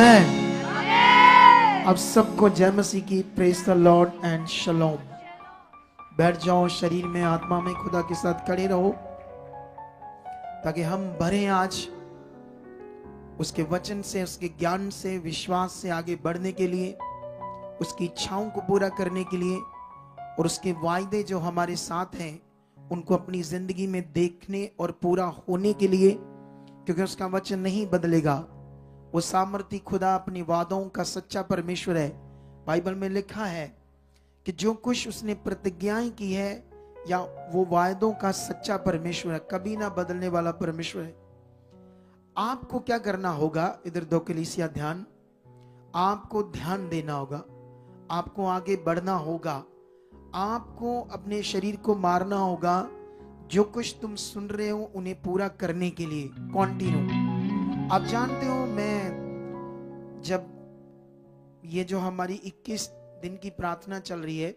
आमेन। अब सबको जय मसीह की। Praise the Lord and shalom. बैठ जाओ, शरीर में आत्मा में खुदा के साथ खड़े रहो ताकि हम भरे आज उसके वचन से, उसके ज्ञान से, विश्वास से आगे बढ़ने के लिए, उसकी इच्छाओं को पूरा करने के लिए और उसके वायदे जो हमारे साथ हैं उनको अपनी जिंदगी में देखने और पूरा होने के लिए, क्योंकि उसका वचन नहीं बदलेगा। वो सामर्थी खुदा अपने वादों का सच्चा परमेश्वर है। बाइबल में लिखा है कि जो कुछ उसने प्रतिज्ञाएं की है या वो वायदों का सच्चा परमेश्वर है, कभी ना बदलने वाला परमेश्वर है। आपको क्या करना होगा? इधर दो कलीसिया ध्यान। आपको ध्यान देना होगा, आपको आगे बढ़ना होगा, आपको अपने शरीर को मारना होगा। जो कुछ तुम सुन रहे हो उन्हें पूरा करने के लिए कॉन्टिन्यू। आप जानते हो, मैं जब ये जो हमारी 21 दिन की प्रार्थना चल रही है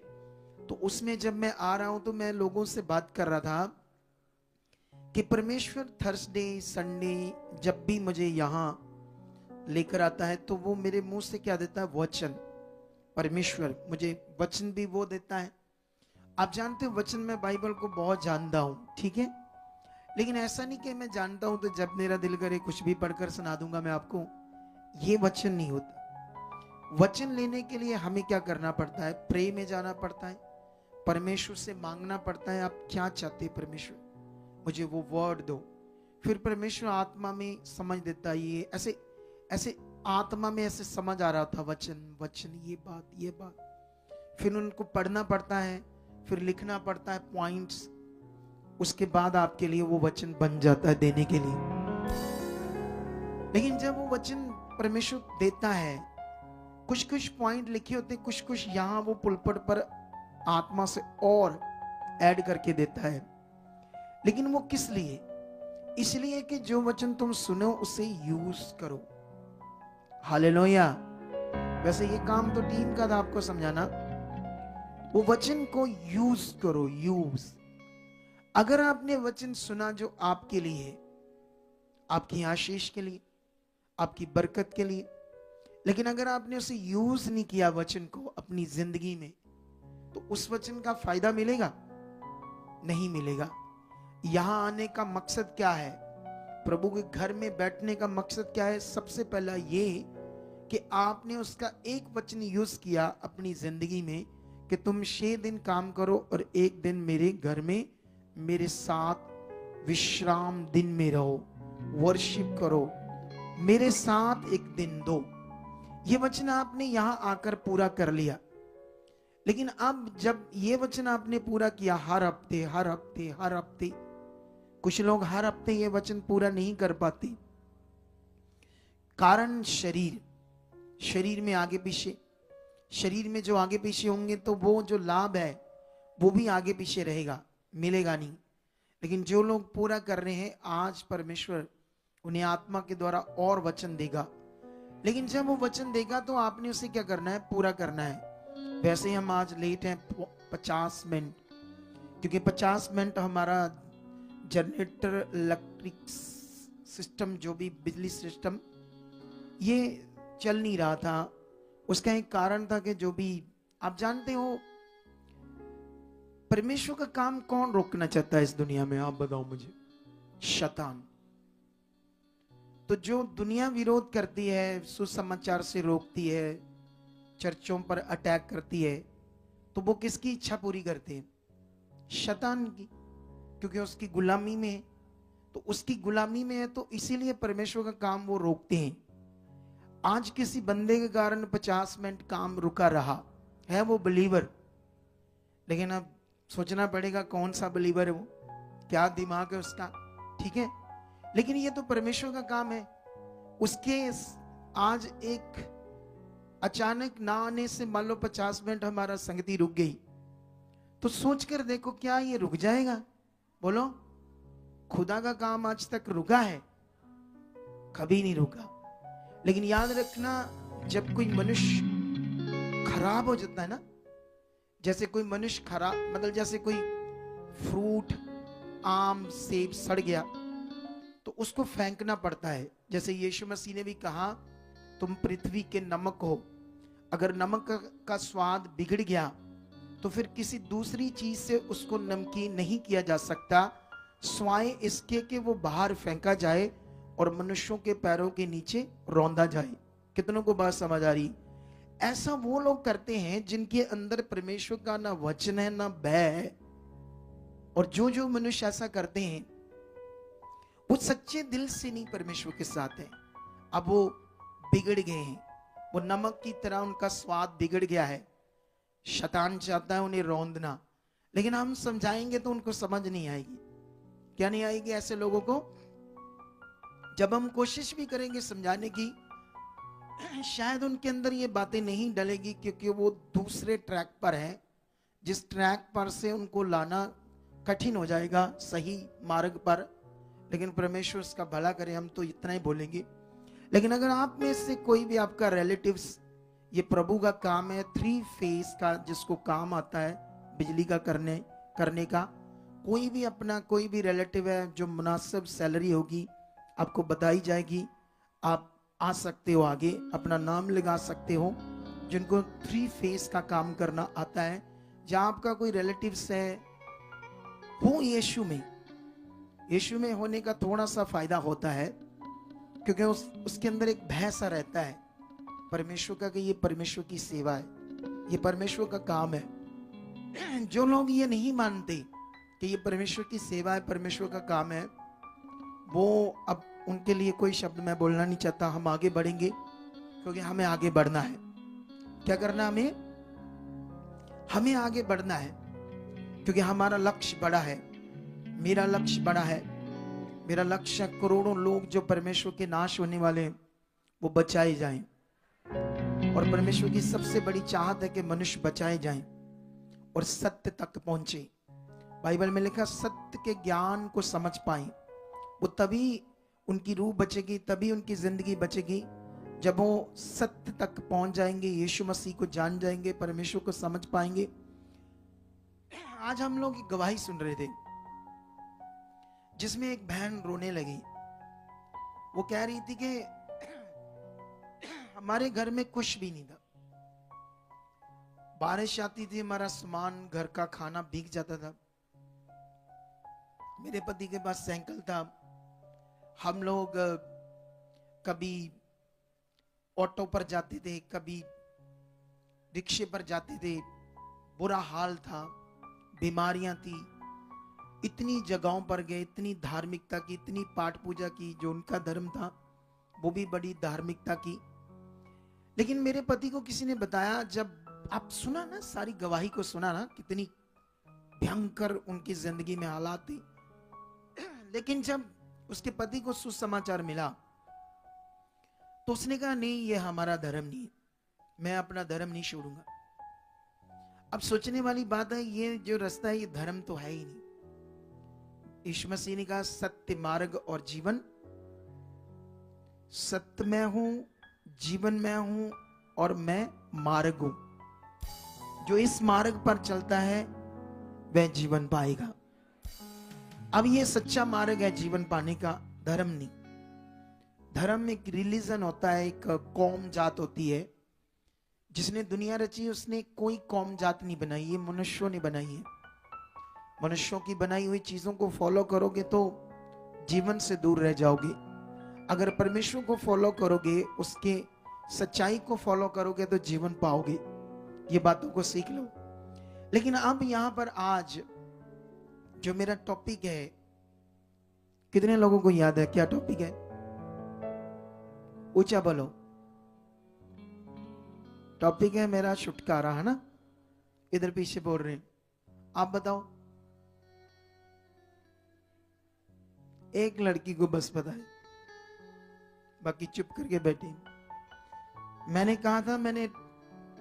तो उसमें जब मैं आ रहा हूं तो मैं लोगों से बात कर रहा था कि परमेश्वर थर्सडे संडे जब भी मुझे यहां लेकर आता है तो वो मेरे मुंह से क्या देता है? वचन। परमेश्वर मुझे वचन भी वो देता है। आप जानते हो, वचन में बाइबल को बहुत जानता हूं, ठीक है, लेकिन ऐसा नहीं कि मैं जानता हूं तो जब मेरा दिल करे कुछ भी पढ़कर सुना दूंगा मैं आपको। ये वचन नहीं होता। वचन लेने के लिए हमें क्या करना पड़ता है? प्रे में जाना पड़ता है, परमेश्वर से मांगना पड़ता है, आप क्या चाहते हैं परमेश्वर, मुझे वो वर्ड दो। फिर परमेश्वर आत्मा में समझ देता है। ये ऐसे ऐसे आत्मा में ऐसे समझ आ रहा था वचन वचन, ये बात। फिर उनको पढ़ना पड़ता है, फिर लिखना पड़ता है पॉइंट्स। उसके बाद आपके लिए वो वचन बन जाता है देने के लिए। लेकिन जब वो वचन परमेश्वर देता है, कुछ कुछ पॉइंट लिखे होते, कुछ यहां वो पुलपट पर आत्मा से और ऐड करके देता है। लेकिन वो किस लिए? इसलिए कि जो वचन तुम सुनो उसे यूज करो। हालेलुया। वैसे ये काम तो टीम का था आपको समझाना। वो वचन को यूज करो, यूज। अगर आपने वचन सुना जो आपके लिए, आपकी आशीष के लिए, आपकी बरकत के लिए, लेकिन अगर आपने उसे यूज नहीं किया वचन को अपनी जिंदगी में, तो उस वचन का फायदा मिलेगा? नहीं मिलेगा। यहां आने का मकसद क्या है? प्रभु के घर में बैठने का मकसद क्या है? सबसे पहला ये कि आपने उसका एक वचन यूज किया अपनी जिंदगी में कि तुम 6 दिन काम करो और एक दिन मेरे घर में मेरे साथ विश्राम दिन में रहो, वर्शिप करो, मेरे साथ एक दिन दो। ये वचन आपने यहां आकर पूरा कर लिया। लेकिन अब जब ये वचन आपने पूरा किया, हर हफ्ते हर हफ्ते हर हफ्ते, कुछ लोग हर हफ्ते ये वचन पूरा नहीं कर पाते। कारण शरीर में आगे पीछे, शरीर में जो आगे पीछे होंगे तो वो जो लाभ है वो भी आगे पीछे रहेगा, मिलेगा नहीं। लेकिन जो लोग पूरा कर रहे हैं, आज परमेश्वर उन्हें आत्मा के द्वारा और वचन देगा। लेकिन जब वो वचन देगा तो आपने उसे क्या करना है? पूरा करना है। वैसे ही हम आज लेट हैं 50 मिनट, क्योंकि 50 मिनट हमारा जनरेटर, इलेक्ट्रिक सिस्टम, जो भी बिजली सिस्टम, ये चल नहीं रहा था। उसका एक कारण था कि जो भी आप जानते हो, परमेश्वर का काम कौन रोकना चाहता है इस दुनिया में? आप बताओ मुझे। शैतान। तो जो दुनिया विरोध करती है, सुसमाचार से रोकती है, चर्चों पर अटैक करती है, तो वो किसकी इच्छा पूरी करते हैं? शैतान की, क्योंकि उसकी गुलामी में है। तो उसकी गुलामी में है तो इसीलिए परमेश्वर का काम वो रोकते हैं। आज किसी बंदे के कारण 50 मिनट काम रुका रहा है, वो बिलीवर। लेकिन अब सोचना पड़ेगा कौन सा बिलीवर है वो, क्या दिमाग है उसका, ठीक है। लेकिन ये तो परमेश्वर का काम है। उसके आज एक अचानक ना आने से मान लो 50 मिनट हमारा संगति रुक गई, तो सोचकर देखो, क्या ये रुक जाएगा? बोलो। खुदा का काम आज तक रुका है? कभी नहीं रुका। लेकिन याद रखना, जब कोई मनुष्य खराब हो जाता है ना, जैसे कोई मनुष्य खराब, मतलब जैसे कोई फ्रूट, आम, सेब सड़ गया तो उसको फेंकना पड़ता है। जैसे यीशु मसीह ने भी कहा, तुम पृथ्वी के नमक हो। अगर नमक का स्वाद बिगड़ गया तो फिर किसी दूसरी चीज से उसको नमकीन नहीं किया जा सकता, स्वाय इसके कि वो बाहर फेंका जाए और मनुष्यों के पैरों के नीचे रौंदा जाए। कितनों को बात समझ आ रही? ऐसा वो लोग करते हैं जिनके अंदर परमेश्वर का ना वचन है ना भय। और जो मनुष्य ऐसा करते हैं वो सच्चे दिल से नहीं परमेश्वर के साथ है। अब वो बिगड़ गए हैं, वो नमक की तरह उनका स्वाद बिगड़ गया है। शैतान चाहता है उन्हें रौंदना, लेकिन हम समझाएंगे तो उनको समझ नहीं आएगी। क्या नहीं आएगी ऐसे लोगों को? जब हम कोशिश भी करेंगे समझाने की, शायद उनके अंदर ये बातें नहीं डलेगी, क्योंकि वो दूसरे ट्रैक पर है, जिस ट्रैक पर से उनको लाना कठिन हो जाएगा सही मार्ग पर। लेकिन परमेश्वर उसका भला करे, हम तो इतना ही बोलेंगे। लेकिन अगर आप में से कोई भी आपका रिलेटिव्स, ये प्रभु का काम है 3 फेज का, जिसको काम आता है बिजली का करने का, कोई भी अपना कोई भी रिलेटिव है जो मुनासिब सैलरी होगी आपको बताई जाएगी, आप आ सकते हो, आगे अपना नाम लगा सकते हो, जिनको 3 फेज का काम करना आता है। जहां आपका कोई रिलेटिव्स है हो यीशु में होने का थोड़ा सा फायदा होता है, क्योंकि उसके अंदर एक भय सा रहता है परमेश्वर का कि ये परमेश्वर की सेवा है, ये परमेश्वर का काम है। जो लोग ये नहीं मानते कि ये परमेश्वर की सेवा है, परमेश्वर का काम है, वो अब उनके लिए कोई शब्द मैं बोलना नहीं चाहता। हम आगे बढ़ेंगे क्योंकि हमें आगे बढ़ना है। क्या करना? हमें आगे बढ़ना है, क्योंकि हमारा लक्ष्य बड़ा है। मेरा लक्ष्य बड़ा है। मेरा लक्ष्य करोड़ों लोग जो परमेश्वर के नाश होने वाले हैं वो बचाए जाएं। और परमेश्वर की सबसे बड़ी चाहत है कि मनुष्य बचाए जाएं और सत्य तक पहुंचे। बाइबल में लिखा सत्य के ज्ञान को समझ पाए, वो तभी उनकी रूह बचेगी, तभी उनकी जिंदगी बचेगी जब वो सत्य तक पहुंच जाएंगे, यीशु मसीह को जान जाएंगे, परमेश्वर को समझ पाएंगे। आज हम लोग एक गवाही सुन रहे थे जिसमें एक बहन रोने लगी। वो कह रही थी कि हमारे घर में कुछ भी नहीं था, बारिश आती थी, हमारा सामान घर का खाना भीग जाता था। मेरे पति के पास साइकिल था, हम लोग कभी ऑटो पर जाते थे, कभी रिक्शे पर जाते थे। बुरा हाल था, बीमारियां थी, इतनी जगहों पर गए, इतनी धार्मिकता की, इतनी पाठ पूजा की, जो उनका धर्म था वो भी बड़ी धार्मिकता की। लेकिन मेरे पति को किसी ने बताया, जब आप सुना ना, सारी गवाही को सुना ना, कितनी भयंकर उनकी जिंदगी में हालात थी। लेकिन जब उसके पति को सुसमाचार मिला तो उसने कहा नहीं, ये हमारा धर्म नहीं है, मैं अपना धर्म नहीं छोड़ूंगा। अब सोचने वाली बात है, ये जो रास्ता है ये धर्म तो है ही नहीं। यीशु मसीह ने कहा सत्य, मार्ग और जीवन। सत्य मैं हूं, जीवन मैं हूं और मैं मार्ग हूं। जो इस मार्ग पर चलता है वह जीवन पाएगा। अब ये सच्चा मार्ग है जीवन पाने का, धर्म नहीं। धर्म एक रिलीजन होता है, एक कौम जात होती है। जिसने दुनिया रची उसने कोई कौम जात नहीं बनाई, ये मनुष्यों ने बनाई है। मनुष्यों की बनाई हुई चीजों को फॉलो करोगे तो जीवन से दूर रह जाओगे। अगर परमेश्वर को फॉलो करोगे, उसके सच्चाई को फॉलो करोगे तो जीवन पाओगे। ये बातों को सीख लो। लेकिन अब यहां पर आज जो मेरा टॉपिक है, कितने लोगों को याद है क्या टॉपिक है? ऊंचा बोलो। टॉपिक है मेरा छुटकारा, है ना? इधर पीछे बोल रहे हैं, आप बताओ। एक लड़की को बस पता है, बाकी चुप करके बैठी। मैंने कहा था, मैंने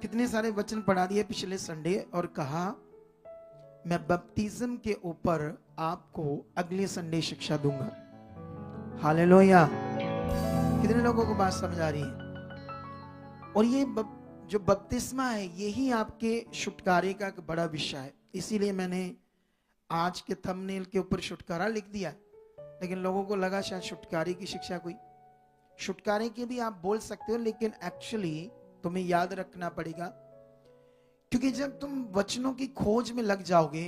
कितने सारे वचन पढ़ा दिए पिछले संडे और कहा मैं बपटिज्म के ऊपर आपको अगले संडे शिक्षा दूंगा। हालेलुया। कितने लोगों को बात समझ आ रही है? और ये जो बपतिस्मा है यही आपके छुटकारे का एक बड़ा विषय है। इसीलिए मैंने आज के थंबनेल के ऊपर छुटकारा लिख दिया। लेकिन लोगों को लगा शायद छुटकारे की शिक्षा कोई, छुटकारे के भी आप बोल सकते हो, लेकिन एक्चुअली तुम्हें याद रखना पड़ेगा, क्योंकि जब तुम वचनों की खोज में लग जाओगे,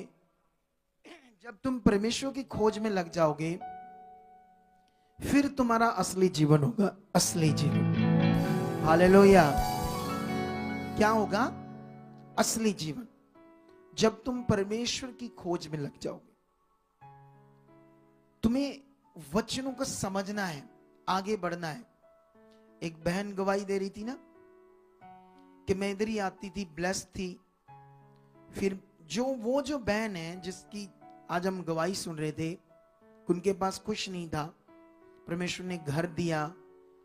जब तुम परमेश्वर की खोज में लग जाओगे, फिर तुम्हारा असली जीवन होगा, असली जीवन। हालेलुया। क्या होगा? असली जीवन। जब तुम परमेश्वर की खोज में लग जाओगे, तुम्हें वचनों को समझना है, आगे बढ़ना है। एक बहन गवाही दे रही थी ना कि मैं इधर ही आती थी, ब्लेस्ड थी। फिर वो जो बहन है जिसकी आज हम गवाही सुन रहे थे, उनके पास कुछ नहीं था, परमेश्वर ने घर दिया,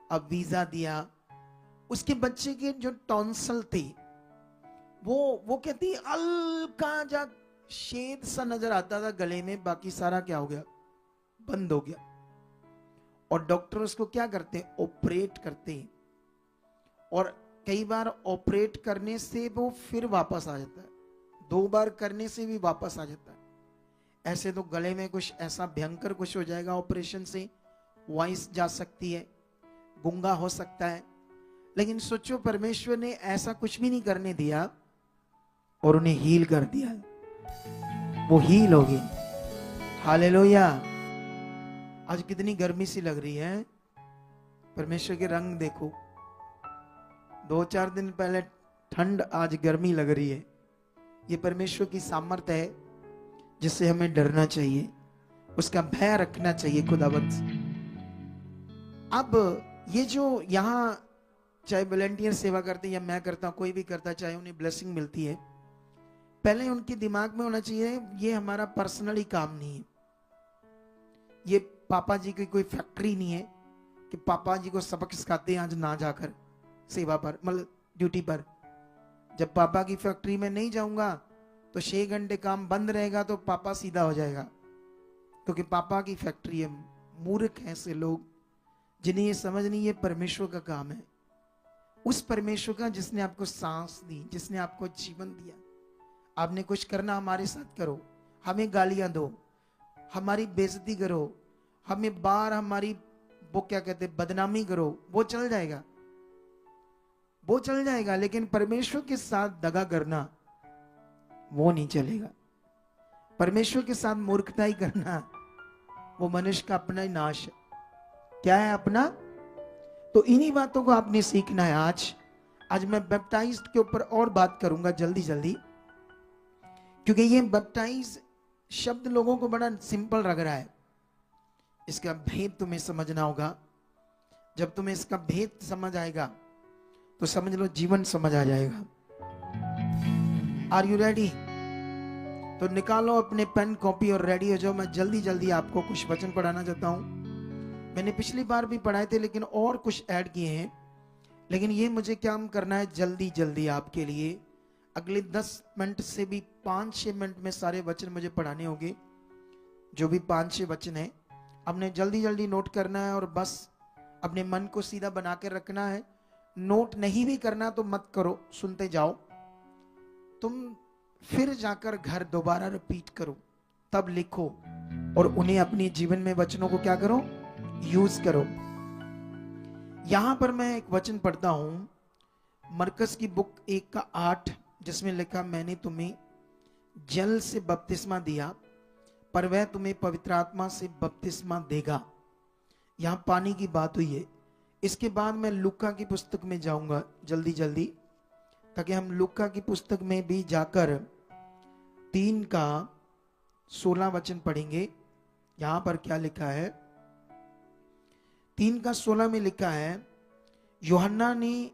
अब वीजा दिया। उसके बच्चे के जो टॉन्सल थी, वो कहती हल्का जा शेद सा नजर आता था गले में, बाकी सारा क्या हो गया? बंद हो गया। और डॉक्टर उसको क्या करते हैं? ऑपरेट करते हैं। और कई बार ऑपरेट करने से वो फिर वापस आ जाता है, 2 बार करने से भी वापस आ जाता है। ऐसे तो गले में कुछ ऐसा भयंकर कुछ हो जाएगा ऑपरेशन से, वॉइस जा सकती है, गूंगा हो सकता है। लेकिन सोचो, परमेश्वर ने ऐसा कुछ भी नहीं करने दिया और उन्हें हील कर दिया, वो हील हो गई। हालेलुया। आज कितनी गर्मी सी लग रही है, परमेश्वर के रंग देखो। 2-4 दिन पहले ठंड, आज गर्मी लग रही है। ये परमेश्वर की सामर्थ्य है जिससे हमें डरना चाहिए, उसका भय रखना चाहिए खुदावंत से। अब ये जो यहाँ चाहे वॉलंटियर सेवा करते हैं या मैं करता हूं, कोई भी करता, चाहे उन्हें ब्लेसिंग मिलती है, पहले उनके दिमाग में होना चाहिए ये हमारा पर्सनली काम नहीं है, ये पापा जी की कोई फैक्ट्री नहीं है कि पापा जी को सबक सिखाते हैं आज ना जाकर सेवा पर, मतलब ड्यूटी पर। जब पापा की फैक्ट्री में नहीं जाऊंगा तो 6 घंटे काम बंद रहेगा, तो पापा सीधा हो जाएगा, क्योंकि पापा की फैक्ट्री है। मूर्ख हैं ऐसे लोग जिन्हें ये समझ नहीं, ये परमेश्वर का काम है, उस परमेश्वर का जिसने आपको सांस दी, जिसने आपको जीवन दिया। आपने कुछ करना, हमारे साथ करो, हमें गालियां दो, हमारी बेइज्जती करो, हमें बार हमारी वो क्या कहते बदनामी करो, वो चल जाएगा, वो चल जाएगा। लेकिन परमेश्वर के साथ दगा करना वो नहीं चलेगा। परमेश्वर के साथ मूर्खताई करना वो मनुष्य का अपना ही नाश है। क्या है? अपना। तो इन्हीं बातों को आपने सीखना है। आज मैं बैप्टाइज्ड के ऊपर और बात करूंगा जल्दी जल्दी, क्योंकि ये बैप्टाइज शब्द लोगों को बड़ा सिंपल लग रहा है। इसका भेद तुम्हें समझना होगा। जब तुम्हें इसका भेद समझ आएगा तो समझ लो जीवन समझ आ जाएगा। Are you ready? तो निकालो अपने पेन कॉपी और रेडी हो जाओ। मैं जल्दी जल्दी आपको कुछ वचन पढ़ाना चाहता हूं। मैंने पिछली बार भी पढ़ाए थे, लेकिन और कुछ ऐड किए हैं। लेकिन ये मुझे काम करना है जल्दी जल्दी आपके लिए। अगले 10 मिनट से भी 5-6 मिनट में सारे वचन मुझे पढ़ाने होंगे, जो भी 5-6 वचन है। हमने जल्दी जल्दी नोट करना है और बस अपने मन को सीधा बना के रखना है। नोट नहीं भी करना तो मत करो, सुनते जाओ। तुम फिर जाकर घर दोबारा रिपीट करो, तब लिखो और उन्हें अपने जीवन में वचनों को क्या करो? यूज करो। यहां पर मैं एक वचन पढ़ता हूं, मरकस की बुक 1:8, जिसमें लिखा, मैंने तुम्हें जल से बपतिस्मा दिया, पर वह तुम्हें पवित्र आत्मा से बपतिस्मा देगा। यहां पानी की बात हुई है। इसके बाद मैं लूका की पुस्तक में जाऊंगा जल्दी जल्दी, ताकि हम लूका की पुस्तक में भी जाकर 3:16 वचन पढ़ेंगे। यहां पर क्या लिखा है? 3:16 में लिखा है, यूहन्ना ने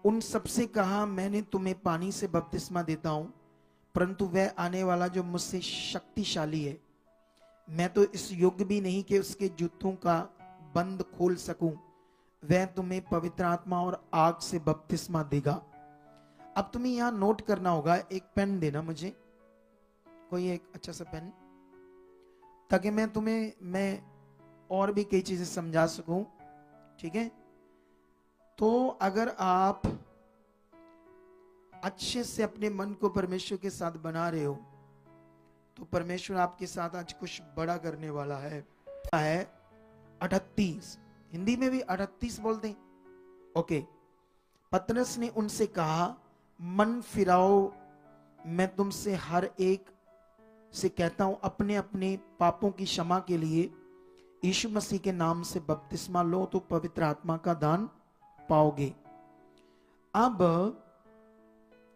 उन सबसे कहा, मैंने तुम्हें पानी से बपतिस्मा देता हूं, परंतु वह आने वाला जो मुझसे शक्तिशाली है, मैं तो इस योग्य भी नहीं कि उसके जूतों का बंद खोल सकूं, वह तुम्हें पवित्र आत्मा और आग से बपतिस्मा देगा। अब तुम्हें यहां नोट करना होगा। एक पेन देना मुझे, कोई एक अच्छा सा पेन, ताकि मैं और भी कई चीजें समझा सकूं। ठीक है? तो अगर आप अच्छे से अपने मन को परमेश्वर के साथ बना रहे हो, तो परमेश्वर आपके साथ आज कुछ बड़ा करने वाला है। 38, हिंदी में भी 38 बोलते हैं। ओके। पतरस ने उनसे कहा, मन फिराओ, मैं तुमसे हर एक से कहता हूं, अपने अपने पापों की क्षमा के लिए यीशु मसीह के नाम से बपतिस्मा लो तो पवित्र आत्मा का दान पाओगे। अब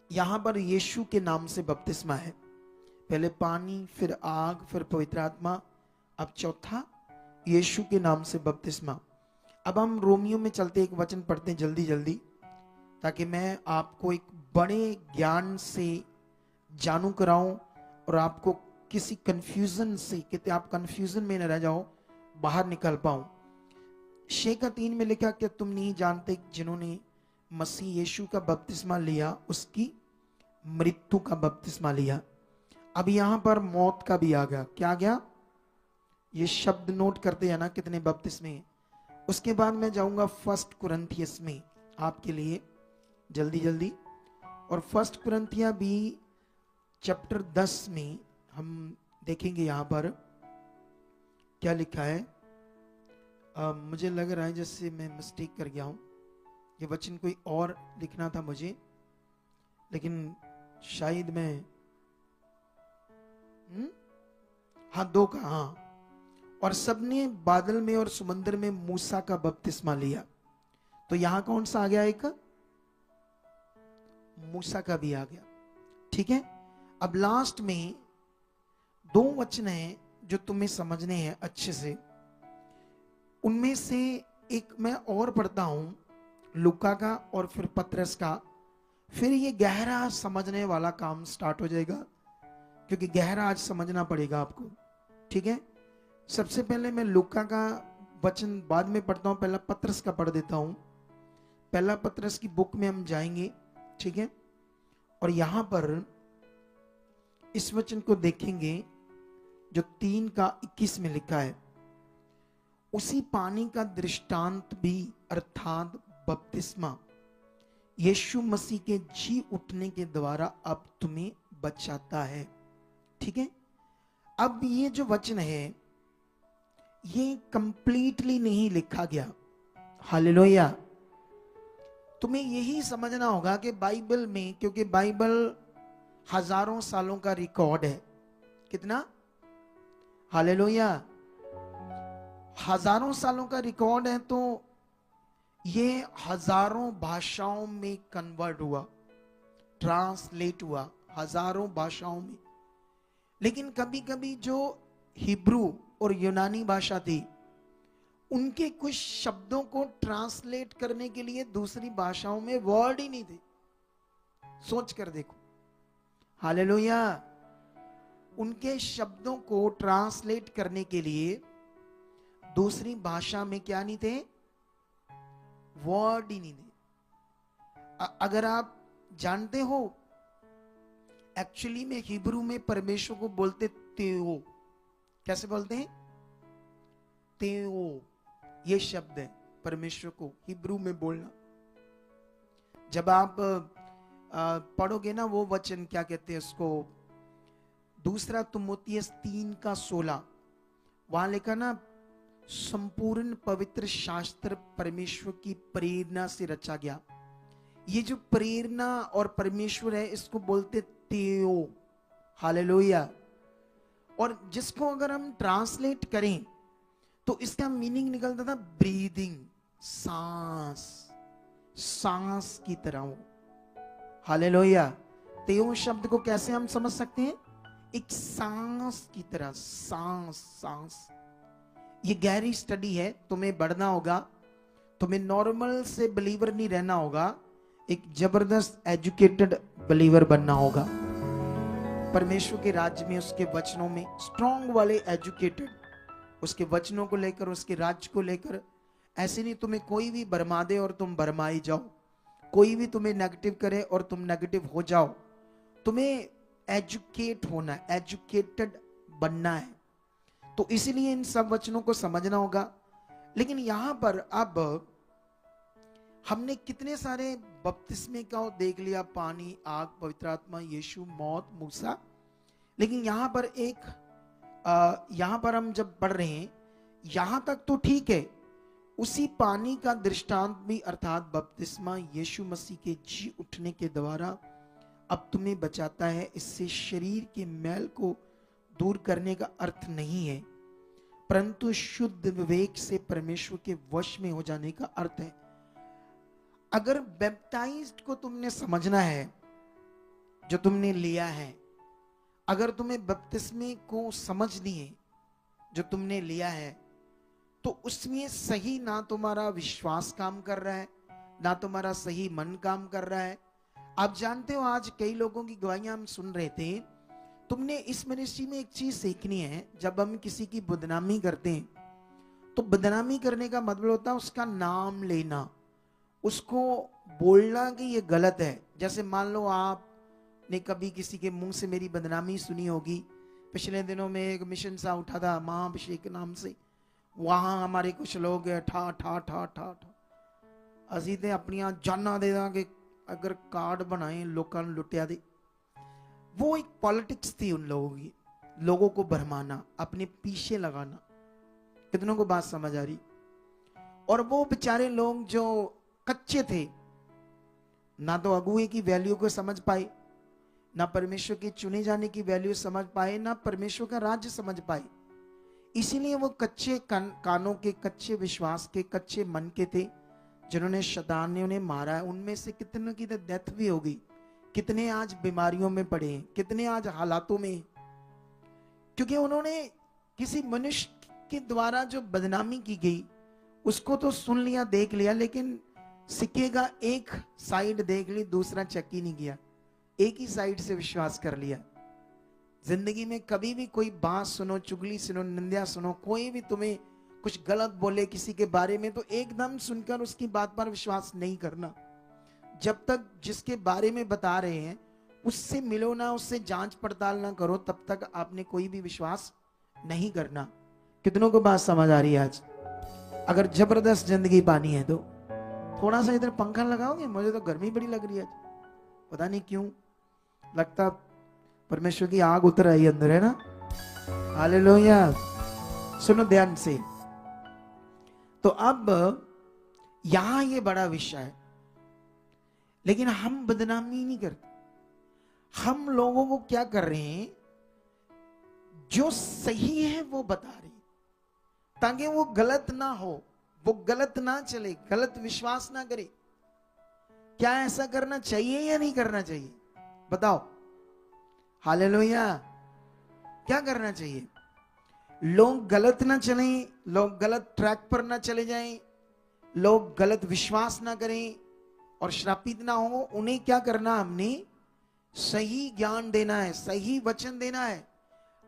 यहां पर यीशु के नाम से बपतिस्मा है, पहले पानी, फिर आग, फिर पवित्र आत्मा, अब चौथा यीशु के नाम से बपतिस्मा। अब हम रोमियो में चलते एक वचन पढ़ते हैं जल्दी जल्दी, ताकि मैं आपको एक बड़े ज्ञान से जानू कराऊं और आपको किसी कंफ्यूजन से, कि आप कंफ्यूजन में न रह जाओ, बाहर निकल पाऊं। 6:3 में लिखा, कि तुम नहीं जानते जिन्होंने मसीह यीशु का बपतिस्मा लिया उसकी मृत्यु का बपतिस्मा लिया। अब यहां पर मौत का भी आ गया। क्या आ गया? ये शब्द नोट करते हैं ना कितने बपतिस्मे। उसके बाद मैं जाऊंगा 1 कुरिन्थियस में आपके लिए जल्दी जल्दी, और 1 कुरिन्थिया भी चैप्टर 10 में हम देखेंगे यहां पर क्या लिखा है। मुझे लग रहा है जैसे मैं मिस्टेक कर गया हूं, ये वचन कोई और लिखना था मुझे, लेकिन शायद मैं हाँ 2 का, हाँ। और सबने बादल में और समुद्र में मूसा का बपतिस्मा लिया। तो यहां कौन सा आ गया? एक मूसा का भी आ गया। ठीक है। अब लास्ट में 2 वचन हैं जो तुम्हें समझने हैं अच्छे से। उनमें से एक मैं और पढ़ता हूं, लूका का और फिर पतरस का। फिर ये गहरा समझने वाला काम स्टार्ट हो जाएगा, क्योंकि गहरा आज समझना पड़ेगा आपको। ठीक है। सबसे पहले मैं लूका का वचन बाद में पढ़ता हूं, पहला पतरस का पढ़ देता हूं। पहला पतरस की बुक में हम जाएंगे। ठीक है। और यहां पर इस वचन को देखेंगे जो 3:21 में लिखा है, उसी पानी का दृष्टांत भी अर्थात बपतिस्मा यीशु मसीह के जी उठने के द्वारा अब तुम्हें बचाता है। ठीक है। अब ये जो वचन है ये कंप्लीटली नहीं लिखा गया। हालेलुया। तुम्हें यही समझना होगा कि बाइबल में, क्योंकि बाइबल हजारों सालों का रिकॉर्ड है। कितना? हालेलुया। हजारों सालों का रिकॉर्ड है, तो ये हजारों भाषाओं में कन्वर्ट हुआ, ट्रांसलेट हुआ हजारों भाषाओं में। लेकिन कभी कभी जो हिब्रू और यूनानी भाषा थी, उनके कुछ शब्दों को ट्रांसलेट करने के लिए दूसरी भाषाओं में वर्ड ही नहीं थे। सोच कर देखो। हालेलुया। उनके शब्दों को ट्रांसलेट करने के लिए दूसरी भाषा में क्या नहीं थे? वर्ड ही नहीं थे। अगर आप जानते हो, एक्चुअली में हिब्रू में परमेश्वर को बोलते तेओ। कैसे बोलते हैं? तेओ। ये शब्द है परमेश्वर को हिब्रू में बोलना। जब आप पढ़ोगे ना वो वचन, क्या कहते हैं उसको, 2 तिमुथियुस 3:16, वहां लिखा ना, संपूर्ण पवित्र शास्त्र परमेश्वर की प्रेरणा से रचा गया। ये जो प्रेरणा और परमेश्वर है, इसको बोलते तेओ। हालेलुया। और जिसको अगर हम ट्रांसलेट करें तो इसका मीनिंग निकलता था ब्रीदिंग, सांस, सांस की तरह हो। हालेलुया। तेओ शब्द को कैसे हम समझ सकते हैं? एक सांस की तरह, सांस सांस। ये गहरी स्टडी है, तुम्हें बढ़ना होगा, तुम्हें नॉर्मल से बिलीवर नहीं रहना होगा, एक जबरदस्त एजुकेटेड बिलीवर बनना होगा परमेश्वर के राज्य में, उसके वचनों में स्ट्रॉन्ग वाले एजुकेटेड, उसके वचनों को लेकर, उसके राज्य को लेकर। ऐसे नहीं तुम्हें कोई भी भरमा दे और तुम भरमाई जाओ, कोई भी तुम्हें नेगेटिव करे और तुम नेगेटिव हो जाओ। तुम्हें एजुकेट होना है, एजुकेटेड बनना है। तो इसीलिए इन सब वचनों को समझना होगा। लेकिन यहां पर अब हमने कितने सारे बपतिस्मे का देख लिया, पानी, आग, पवित्र आत्मा, यीशु, मौत, मूसा। लेकिन यहां पर यहां पर हम जब पढ़ रहे हैं, यहां तक तो ठीक है, उसी पानी का दृष्टांत भी अर्थात बपतिस्मा यीशु मसीह के जी उठने के द्वारा अब तुम्हें बचाता है। इससे शरीर के मैल को दूर करने का अर्थ नहीं है, परंतु शुद्ध विवेक से परमेश्वर के वश में हो जाने का अर्थ है। अगर बैप्टाइज्ड को तुमने समझना है, जो तुमने लिया है, अगर तुम्हें बपतिस्मे को समझनी है जो तुमने लिया है, तो उसमें सही ना तुम्हारा विश्वास काम कर रहा है, ना तुम्हारा सही मन काम कर रहा है। आप जानते हो, आज कई लोगों की गवाहियां हम सुन रहे थे। तुमने इस मिनिस्ट्री में एक चीज सीखनी है, जब हम किसी की बदनामी करते हैं तो बदनामी करने का मतलब होता है उसका नाम लेना, उसको बोलना कि ये गलत है। जैसे मान लो आपने कभी किसी के मुंह से मेरी बदनामी सुनी होगी। पिछले दिनों में एक मिशन सा उठा था महाअभिषेक के नाम से, वहां हमारे कुछ लोग ठा ठा ठा ठा ठा असी ते अपनियां जाना दे दांगे अगर कार्ड बनाए लोगों ने लुटिया दे। वो एक पॉलिटिक्स थी उन लोगों की, लोगों को भरमाना, अपने पीछे लगाना। कितनों को बात समझ आ रही? और वो बेचारे लोग जो कच्चे थे, ना तो अगुए की वैल्यू को समझ पाए, ना परमेश्वर के चुने जाने की वैल्यू समझ पाए, ना परमेश्वर का राज्य समझ पाए। इसीलिए वो कच्चे कानों के, कच्चे विश्वास के, कच्चे मन के थे, जिन्होंने शैतान ने उन्हें मारा है। उनमें से कितनों की तो डेथ भी होगी, कितने आज बीमारियों में पड़े हैं, कितने आज हालातों में, क्योंकि उन्होंने किसी मनुष्य के द्वारा जो बदनामी की गई उसको तो सुन लिया, देख लिया, लेकिन सिक्के का एक साइड देख ली, दूसरा चेक ही नहीं किया, एक ही साइड से विश्वास कर लिया। जिंदगी में कभी भी कोई बात सुनो, चुगली सुनो, निंदा सुनो, कोई भी तुम्हें कुछ गलत बोले किसी के बारे में, तो एकदम सुनकर उसकी बात पर विश्वास नहीं करना। जब तक जिसके बारे में बता रहे हैं उससे मिलो ना, उससे जांच पड़ताल ना करो, तब तक आपने कोई भी विश्वास नहीं करना। कितनों को बात समझ आ रही है आज? अगर जबरदस्त जिंदगी पानी है तो थोड़ा सा इधर पंखा लगाओगे? मुझे तो गर्मी बड़ी लग रही है आज, पता नहीं क्यों, लगता परमेश्वर की आग उतर आई अंदर, है ना? हालेलुया। सुनो ध्यान से। तो अब यहां ये बड़ा विषय है, लेकिन हम बदनामी नहीं करते। हम लोगों को क्या कर रहे हैं, जो सही है वो बता रहे हैं, ताकि वो गलत ना हो, वो गलत ना चले, गलत विश्वास ना करे। क्या ऐसा करना चाहिए या नहीं करना चाहिए? बताओ। हालेलुया। क्या करना चाहिए? लोग गलत ना चलें, लोग गलत ट्रैक पर ना चले जाएं, लोग गलत विश्वास ना करें और श्रापित ना हो। उन्हें क्या करना, हमने सही ज्ञान देना है, सही वचन देना है।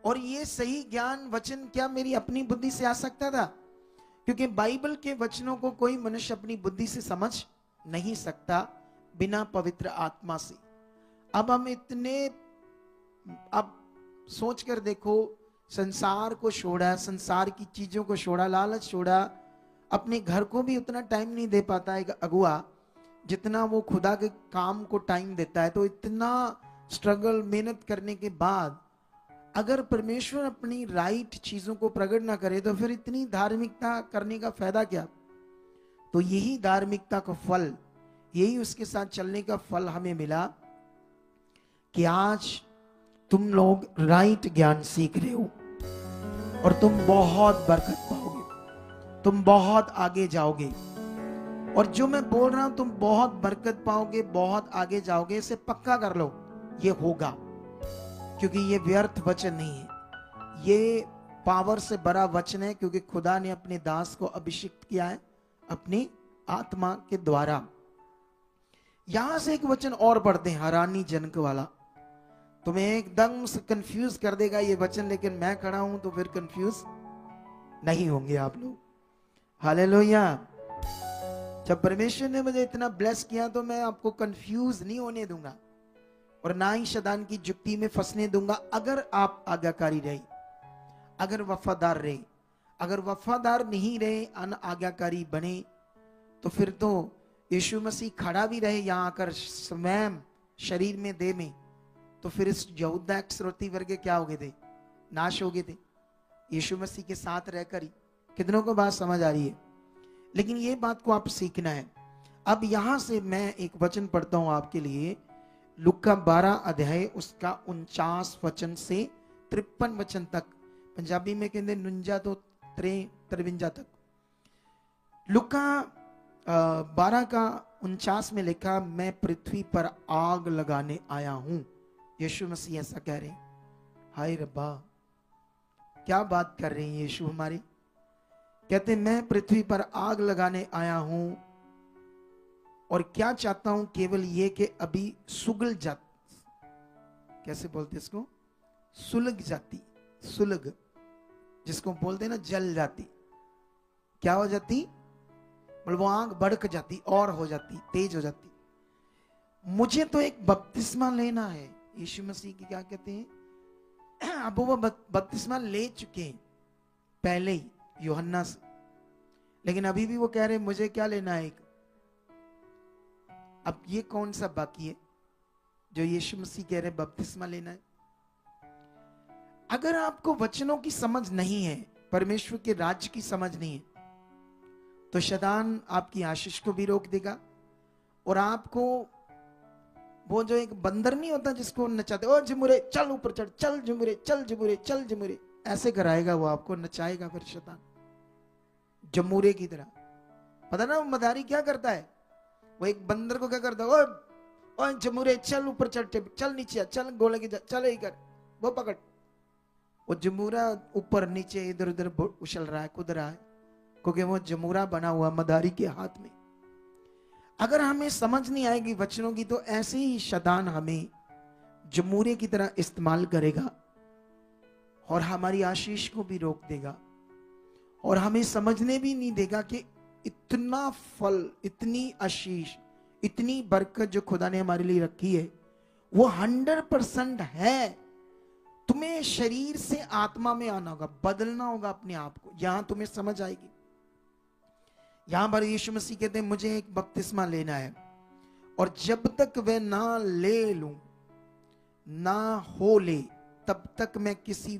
और ये सही ज्ञान वचन क्या मेरी अपनी बुद्धि से आ सकता था? क्योंकि बाइबल के वचनों को कोई मनुष्य अपनी बुद्धि से समझ नहीं सकता बिना पवित्र आत्मा से। अब हम इतने, अब सोच कर देखो, संसार को छोड़ा, संसार की चीजों को छोड़ा, लालच छोड़ा, अपने घर को भी उतना टाइम नहीं दे पाता है अगुआ जितना वो खुदा के काम को टाइम देता है। तो इतना स्ट्रगल, मेहनत करने के बाद अगर परमेश्वर अपनी राइट चीजों को प्रकट ना करे तो फिर इतनी धार्मिकता करने का फायदा क्या? तो यही धार्मिकता का फल, यही उसके साथ चलने का फल हमें मिला कि आज तुम लोग राइट ज्ञान सीख रहे हो और तुम बहुत बरकत पाओगे, तुम बहुत आगे जाओगे। और जो मैं बोल रहा हूं, तुम बहुत बरकत पाओगे, बहुत आगे जाओगे, इसे पक्का कर लो, ये होगा। क्योंकि ये व्यर्थ वचन नहीं है, ये पावर से भरा वचन है, क्योंकि खुदा ने अपने दास को अभिषिक्त किया है अपनी आत्मा के द्वारा। यहां से एक वचन और पढ़ते हैं, हैरानी जनक वाला। तुम्हें एकदम से कंफ्यूज कर देगा ये वचन, लेकिन मैं खड़ा हूं तो फिर कंफ्यूज नहीं होंगे आप लोग। हालेलुया। जब परमेश्वर ने मुझे इतना ब्लेस किया तो मैं आपको कंफ्यूज नहीं होने दूंगा और ना ही शैतान की जुक्ति में फंसने दूंगा। अगर आप आज्ञाकारी रहे, अगर वफादार रहे, अगर वफादार नहीं रहे, अनाज्ञाकारी बने, तो फिर तो यीशु मसीह खड़ा भी रहे यहां आकर स्वयं शरीर में, देह में, तो फिर इस यहूदा इस्करियोती वर्गे क्या हो गए थे? नाश हो गए थे, यीशु मसीह के साथ रहकर ही। कितनों को बात समझ आ रही है? लेकिन ये बात को आप सीखना है। अब यहां से मैं एक वचन पढ़ता हूं आपके लिए, लुक्का 12 अध्याय उसका 49 वचन से 53 वचन तक। पंजाबी में कहते 49 तो 53 तक। लुक्का 12 का 49 में लिखा, मैं पृथ्वी पर आग लगाने आया हूं। यीशु मसीह ऐसा कह रहे हैं। हाय रब्बा, क्या बात कर रहे हैं यीशु हमारे। कहते मैं पृथ्वी पर आग लगाने आया हूं और क्या चाहता हूं केवल ये कि अभी सुलग जाती, कैसे बोलते इसको, सुलग जाती, सुलग जिसको बोलते ना जल जाती, क्या हो जाती, मतलब वो आग भड़क जाती और हो जाती, तेज हो जाती। मुझे तो एक बपतिस्मा लेना है। यीशु मसीह की क्या कहते हैं, अब वो बपतिस्मा ले चुके हैं पहले ही यूहन्ना से, लेकिन अभी भी वो कह रहे हैं मुझे क्या लेना है एक। अब ये कौन सा बाकी है जो यीशु मसीह कह रहे हैं बपतिस्मा लेना है। अगर आपको वचनों की समझ नहीं है, परमेश्वर के राज्य की समझ नहीं है, तो शैतान आपकी आशीष को भी रोक देगा और आपको वो जो एक बंदर नहीं होता जिसको नचाते, ओ झमुरे चल ऊपर चढ़, चल झमुरे चल झमुरे चल झमुरे, ऐसे कराएगा वो आपको, नचाएगा फिर शैतान जमूरे की तरह। पता ना वो मदारी क्या करता है, वो एक बंदर को क्या करता है, ओ जमूरे चल ऊपर चढ़, चल नीचे चल, गोले की चल ही कर, वो पकड़। वो जमूरा ऊपर नीचे इधर उधर उछल रहा है, कूद रहा है, क्योंकि वो जमूरा बना हुआ मदारी के हाथ में। अगर हमें समझ नहीं आएगी वचनों की, तो ऐसे ही शैतान हमें जमूरे की तरह इस्तेमाल करेगा और हमारी आशीष को भी रोक देगा और हमें समझने भी नहीं देगा कि इतना फल, इतनी आशीष, इतनी बरकत जो खुदा ने हमारे लिए रखी है वो 100% है। तुम्हें शरीर से आत्मा में आना होगा, बदलना होगा अपने आप को, यहां तुम्हें समझ आएगी। यहां पर यीशु मसीह कहते हैं मुझे एक बपतिस्मा लेना है और जब तक वह ना ले लूं, ना हो ले, तब तक मैं किसी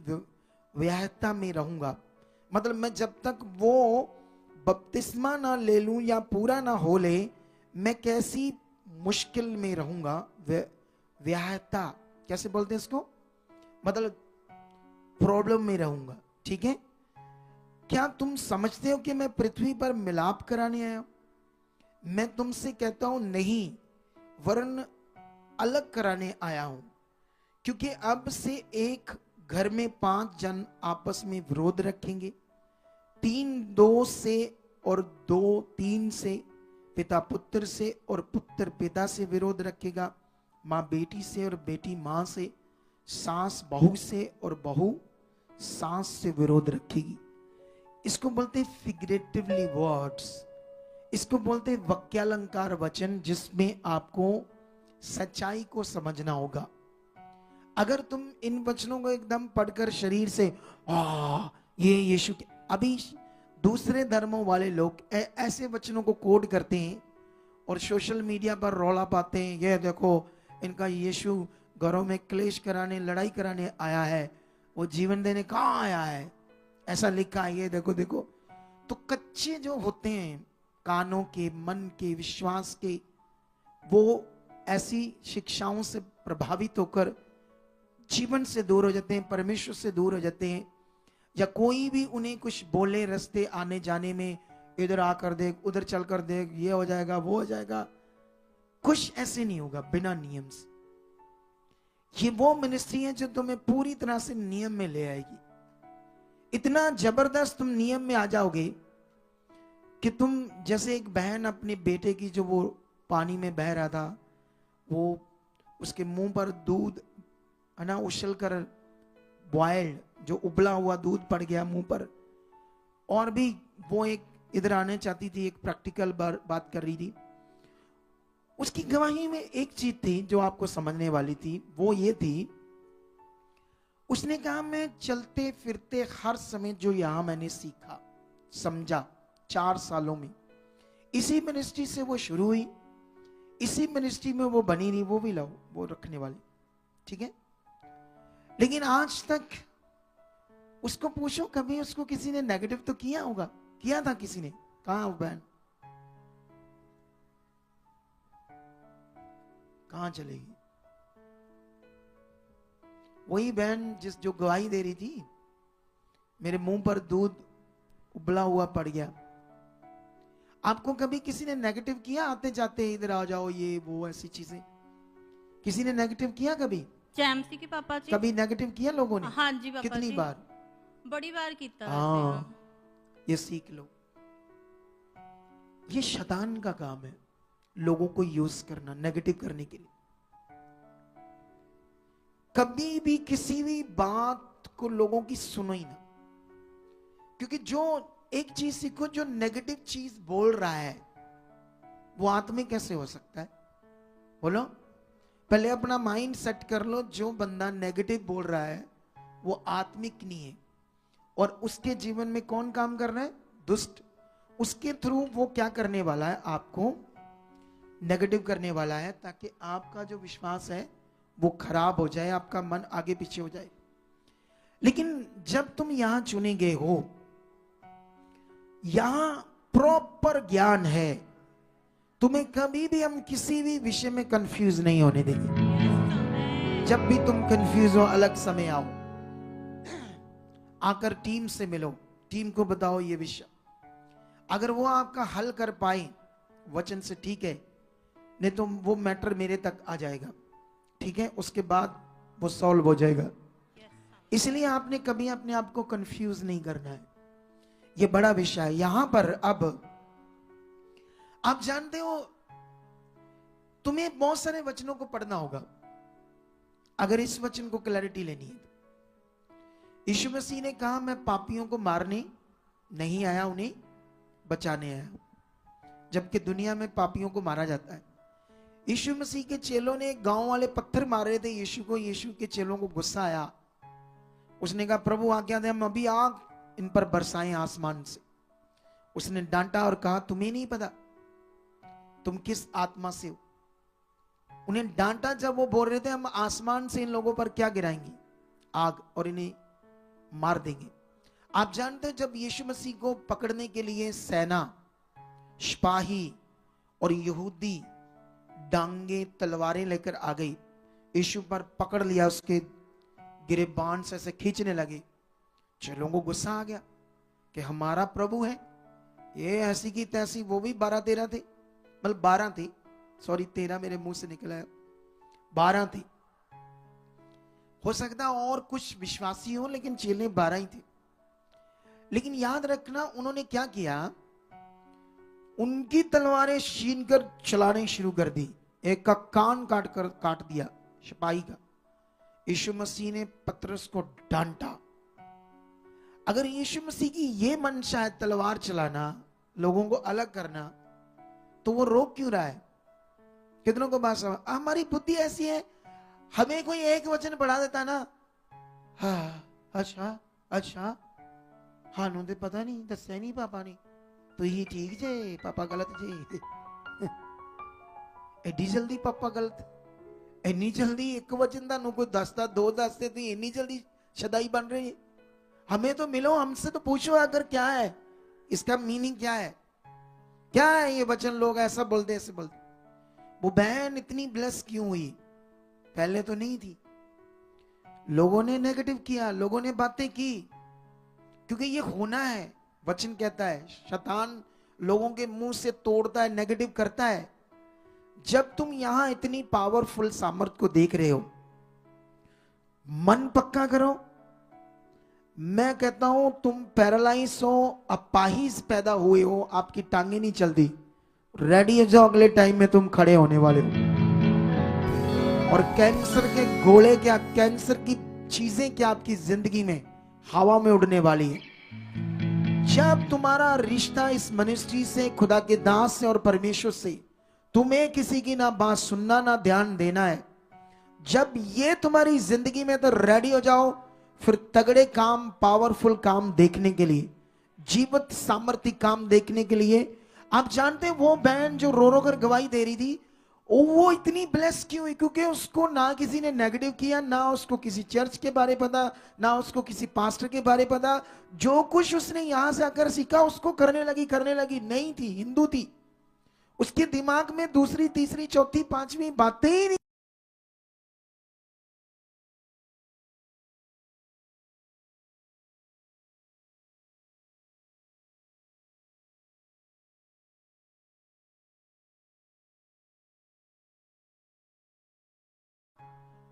व्यहता में रहूंगा। मतलब मैं जब तक वो बपतिस्मा ना ले लूं या पूरा ना हो ले, मैं कैसी मुश्किल में रहूंगा। व्यहता कैसे बोलते हैं इसको, मतलब प्रॉब्लम में रहूंगा। ठीक है, क्या तुम समझते हो कि मैं पृथ्वी पर मिलाप कराने आया हूं? मैं तुमसे कहता हूं नहीं, वरन अलग कराने आया हूं। क्योंकि अब से एक घर में 5 जन आपस में विरोध रखेंगे, 3 2 से और 2 3 से, पिता पुत्र से और पुत्र पिता से विरोध रखेगा, माँ बेटी से और बेटी माँ से, सास बहू से और बहू सास से विरोध रखेगी। इसको बोलते हैं फिगरेटिवली वर्ड्स, इसको बोलते हैं वाक्यालंकार वचन, जिसमें आपको सच्चाई को समझना होगा। अगर तुम इन वचनों को एकदम पढ़कर शरीर से ये यीशु के, अभी दूसरे धर्मों वाले लोग ऐसे वचनों को कोड करते हैं और सोशल मीडिया पर रौला पाते हैं, ये देखो इनका यीशु घरों में क्लेश कराने, लड़ाई कराने आया है, वो जीवन देने कहाँ आया है, ऐसा लिखा है, ये देखो देखो। तो कच्चे जो होते हैं कानों के, मन के, विश्वास के, वो ऐसी शिक्षाओं से प्रभावित होकर जीवन से दूर हो जाते हैं, परमेश्वर से दूर हो जाते हैं। या कोई भी उन्हें कुछ बोले रास्ते आने जाने में, इधर आकर देख, उधर चल कर देख, ये हो जाएगा वो हो जाएगा, कुछ ऐसे नहीं होगा बिना नियम से। ये वो मिनिस्ट्री है जो तुम्हें पूरी तरह से नियम में ले आएगी। इतना जबरदस्त तुम नियम में आ जाओगे कि तुम, जैसे एक बहन अपने बेटे की, जो वो पानी में बह रहा था, वो उसके मुंह पर दूध है ना उछल कर, बॉइल्ड जो उबला हुआ दूध पड़ गया मुंह पर, और भी वो एक इधर आने चाहती थी, एक प्रैक्टिकल बात कर रही थी। उसकी गवाही में एक चीज थी जो आपको समझने वाली थी, वो ये थी, उसने कहा मैं चलते फिरते हर समय जो यहां मैंने सीखा समझा 4 सालों में, इसी मिनिस्ट्री से वो शुरू हुई, इसी मिनिस्ट्री में वो बनी रही, वो भी लाओ वो रखने वाली, ठीक है। लेकिन आज तक उसको पूछो, कभी उसको किसी ने नेगेटिव तो किया होगा, किया था किसी ने, कहाँ वो बहन? कहाँ चलेगी? वही बहन जो गवाही दे रही थी, मेरे मुंह पर दूध उबला हुआ पड़ गया। आपको कभी किसी ने नेगेटिव किया? आते जाते इधर आ जाओ, ये वो ऐसी चीजें किसी ने नेगेटिव किया कभी? जैमसी के पापा जी कभी नेगेटिव किया लोगों ने? हाँ जी पापा कितनी जी। बार? बड़ी बार कीता। हाँ, ये सीख लो। ये शैतान का काम है, लोगों को यूज करना नेगेटिव करने के लिए। कभी भी किसी भी बात को लोगों की सुनो ही ना, क्योंकि जो एक चीज सीखो, जो नेगेटिव चीज बोल रहा है वो आत्मिक कैसे हो सकता है? बोलो। पहले अपना माइंड सेट कर लो, जो बंदा नेगेटिव बोल रहा है वो आत्मिक नहीं है, और उसके जीवन में कौन काम कर रहा है? दुष्ट। उसके थ्रू वो क्या करने वाला है? आपको नेगेटिव करने वाला है, ताकि आपका जो विश्वास है वो खराब हो जाए, आपका मन आगे पीछे हो जाए। लेकिन जब तुम यहां चुने गए हो, यहां प्रॉपर ज्ञान है, तुम्हें कभी भी हम किसी भी विषय में कंफ्यूज नहीं होने देंगे। जब भी तुम कंफ्यूज हो, अलग समय आओ, आकर टीम से मिलो, टीम को बताओ ये विषय। अगर वो आपका हल कर पाए वचन से, ठीक है, नहीं तो वो मैटर मेरे तक आ जाएगा, ठीक है, उसके बाद वो सॉल्व हो जाएगा। इसलिए आपने कभी अपने आप को कंफ्यूज नहीं करना है, ये बड़ा विषय है। यहां पर अब आप जानते हो, तुम्हें बहुत सारे वचनों को पढ़ना होगा अगर इस वचन को क्लैरिटी लेनी है। यीशु मसीह ने कहा, मैं पापियों को मारने नहीं आया, उन्हें बचाने आया, जबकि दुनिया में पापियों को मारा जाता है। यीशु मसीह के चेलों ने गांव वाले पत्थर मार रहे थे यीशु को। यीशु के चेलों को गुस्सा आया, उसने कहा, प्रभु आज्ञा दे, हम अभी आग इन पर बरसाएं आसमान से। उसने डांटा और कहा, तुम्हें नहीं पता तुम किस आत्मा से हो? उन्हें डांटा जब वो बोल रहे थे, हम आसमान से इन लोगों पर क्या गिराएंगे? आग, और इन्हें मार देंगे। आप जानते हैं, जब यीशु मसीह को पकड़ने के लिए सेना, सिपाही और यहूदी डांगे तलवारें लेकर आ गई, यीशु पर पकड़ लिया, उसके गिरेबान से ऐसे खींचने लगे। चेलों को गुस्सा आ गया कि हमारा प्रभु है, ये ऐसी की तैसी। वो भी 12-13 थे, मतलब 12 थे, सॉरी 13 मेरे मुंह से निकला है, 12 थे। हो सकता और कुछ विश्वासी हो, लेकिन चेले 12 ही थे। लेकिन याद रखना, उन्होंने क्या किया? उनकी तलवारें छीन कर चलाने शुरू कर दी। एक का कान काट दिया, सिपाही का। यीशु मसीह ने पतरस को डांटा। अगर यीशु मसीह की ये मंशा है तलवार चलाना, लोगों को अलग करना, तो वो रोक क्यों रहा है? कितनों को बात समझ? हमारी बुद्धि ऐसी है, हमें कोई एक वचन पढ़ा देता ना, हाँ अच्छा अच्छा, हाँ नु दे पता नहीं, दस्या नहीं पापा ने, तो ही ठीक जे, पापा गलत जे। एडी जल्दी पापा गलत, इन्नी जल्दी एक वचन दा कोई दसदा, 2 दसते थे, इन्नी जल्दी शदाई बन रही है। हमें तो मिलो, हमसे तो पूछो अगर क्या है, इसका मीनिंग क्या है, क्या है ये वचन। लोग ऐसा बोलते, ऐसे बोलते। वो बहन इतनी ब्लेस क्यों हुई? पहले तो नहीं थी। लोगों ने नेगेटिव किया, लोगों ने बातें की, क्योंकि ये होना है। वचन कहता है, शैतान लोगों के मुंह से तोड़ता है, नेगेटिव करता है। जब तुम यहां इतनी पावरफुल सामर्थ को देख रहे हो, मन पक्का करो। मैं कहता हूं, तुम पैरालाइज हो, अपाहिज पैदा हुए हो, आपकी टांगे नहीं चलती, रेडी हो जाओ, अगले टाइम में तुम खड़े होने वाले हो। और कैंसर के गोले क्या, कैंसर की चीजें क्या आपकी जिंदगी में हवा में उड़ने वाली है। जब तुम्हारा रिश्ता इस मिनिस्ट्री से, खुदा के दास से और परमेश्वर से, तुम्हें किसी की ना बात सुनना ना ध्यान देना है, जब ये तुम्हारी जिंदगी में, तो रेडी हो जाओ फिर तगड़े काम, पावरफुल काम देखने के लिए, जीवित सामर्थ्य काम देखने के लिए। आप जानते हैं, वो बहन जो रो रो कर गवाही दे रही थी, वो इतनी ब्लेस क्यों हुई? क्योंकि उसको ना किसी ने नेगेटिव किया, ना उसको किसी चर्च के बारे पता, ना उसको किसी पास्टर के बारे पता। जो कुछ उसने यहां से आकर सीखा उसको करने लगी। नहीं थी, हिंदू थी, उसके दिमाग में दूसरी तीसरी चौथी पांचवी बातें ही नहीं।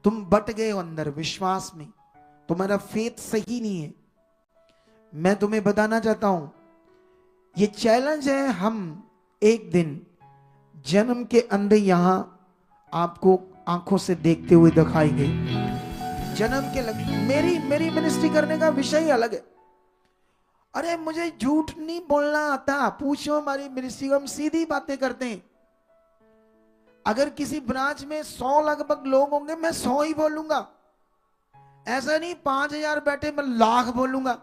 तुम बट गए हो अंदर विश्वास में, तुम्हारा फेथ सही नहीं है। मैं तुम्हें बताना चाहता हूं, ये चैलेंज है। हम एक दिन जन्म के अंदर यहां आपको आंखों से देखते हुए दिखाएंगे। जन्म के लग मेरी मेरी मिनिस्ट्री करने का विषय ही अलग है। अरे मुझे झूठ नहीं बोलना आता, पूछो हमारी मिनिस्ट्री को, हम सीधी बातें करते हैं। अगर किसी ब्रांच में 100 लगभग लोग होंगे, मैं 100 ही बोलूंगा। ऐसा नहीं 5000 बैठे मैं लाख बोलूंगा।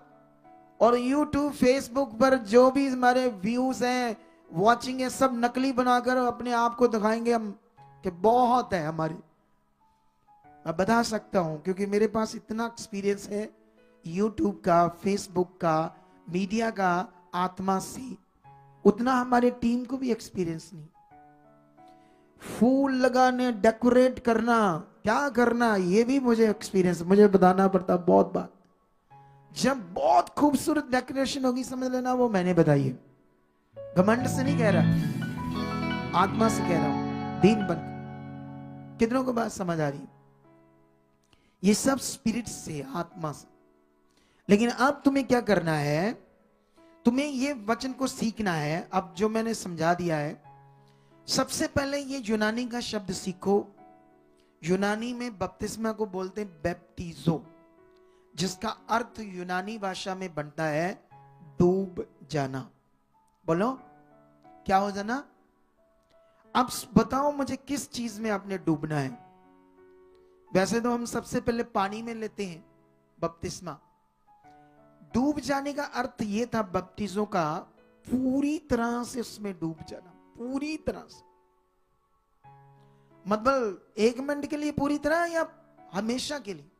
और YouTube फेसबुक पर जो भी हमारे व्यूज हैं, वॉचिंग है, सब नकली बनाकर अपने आप को दिखाएंगे हम कि बहुत है हमारी। मैं बता सकता हूं क्योंकि मेरे पास इतना एक्सपीरियंस है YouTube का, फेसबुक का, मीडिया का, आत्मा से। उतना हमारे टीम को भी एक्सपीरियंस नहीं। फूल लगाने, डेकोरेट करना, क्या करना, ये भी मुझे एक्सपीरियंस, मुझे बताना पड़ता बहुत बात। जब बहुत खूबसूरत डेकोरेशन होगी समझ लेना वो मैंने बताई है। घमंड से नहीं कह रहा, आत्मा से कह रहा हूं, दीन बन। कितनों को बात समझ आ रही है? ये सब स्पिरिट से, आत्मा से। लेकिन अब तुम्हें क्या करना है? तुम्हें ये वचन को सीखना है। अब जो मैंने समझा दिया है, सबसे पहले ये यूनानी का शब्द सीखो। यूनानी में बपतिस्मा को बोलते हैं बैप्टिजो, जिसका अर्थ यूनानी भाषा में बनता है डूब जाना। बोलो क्या हो जाना? अब बताओ मुझे किस चीज में आपने डूबना है? वैसे तो हम सबसे पहले पानी में लेते हैं बपतिस्मा। डूब जाने का अर्थ यह था बपतिजो का, पूरी तरह से उसमें डूब जाना, पूरी तरह से। मतलब 1 मिनट के लिए पूरी तरह या हमेशा के लिए?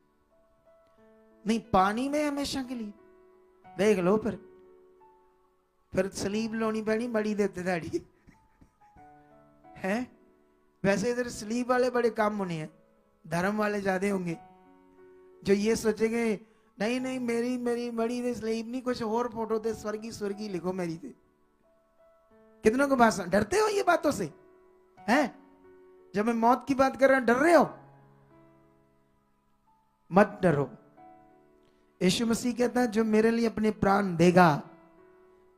नहीं, पानी में हमेशा के लिए। देख लो फिर सलीब लोनी पैनी, बड़ी देते दाढ़ी है। वैसे इधर सलीब वाले बड़े कम होने हैं, धर्म वाले ज्यादा होंगे जो ये सोचेंगे नहीं नहीं मेरी मेरी बड़ी दे सलीब नहीं, कुछ और फोटो दे, स्वर्गी स्वर्गी लिखो मेरी दे। कितनों को बात डरते हो ये बातों से? हैं? जब मैं मौत की बात कर रहा हूं डर रहे हो? मत डरो। यीशु मसीह कहता है जो मेरे लिए अपने प्राण देगा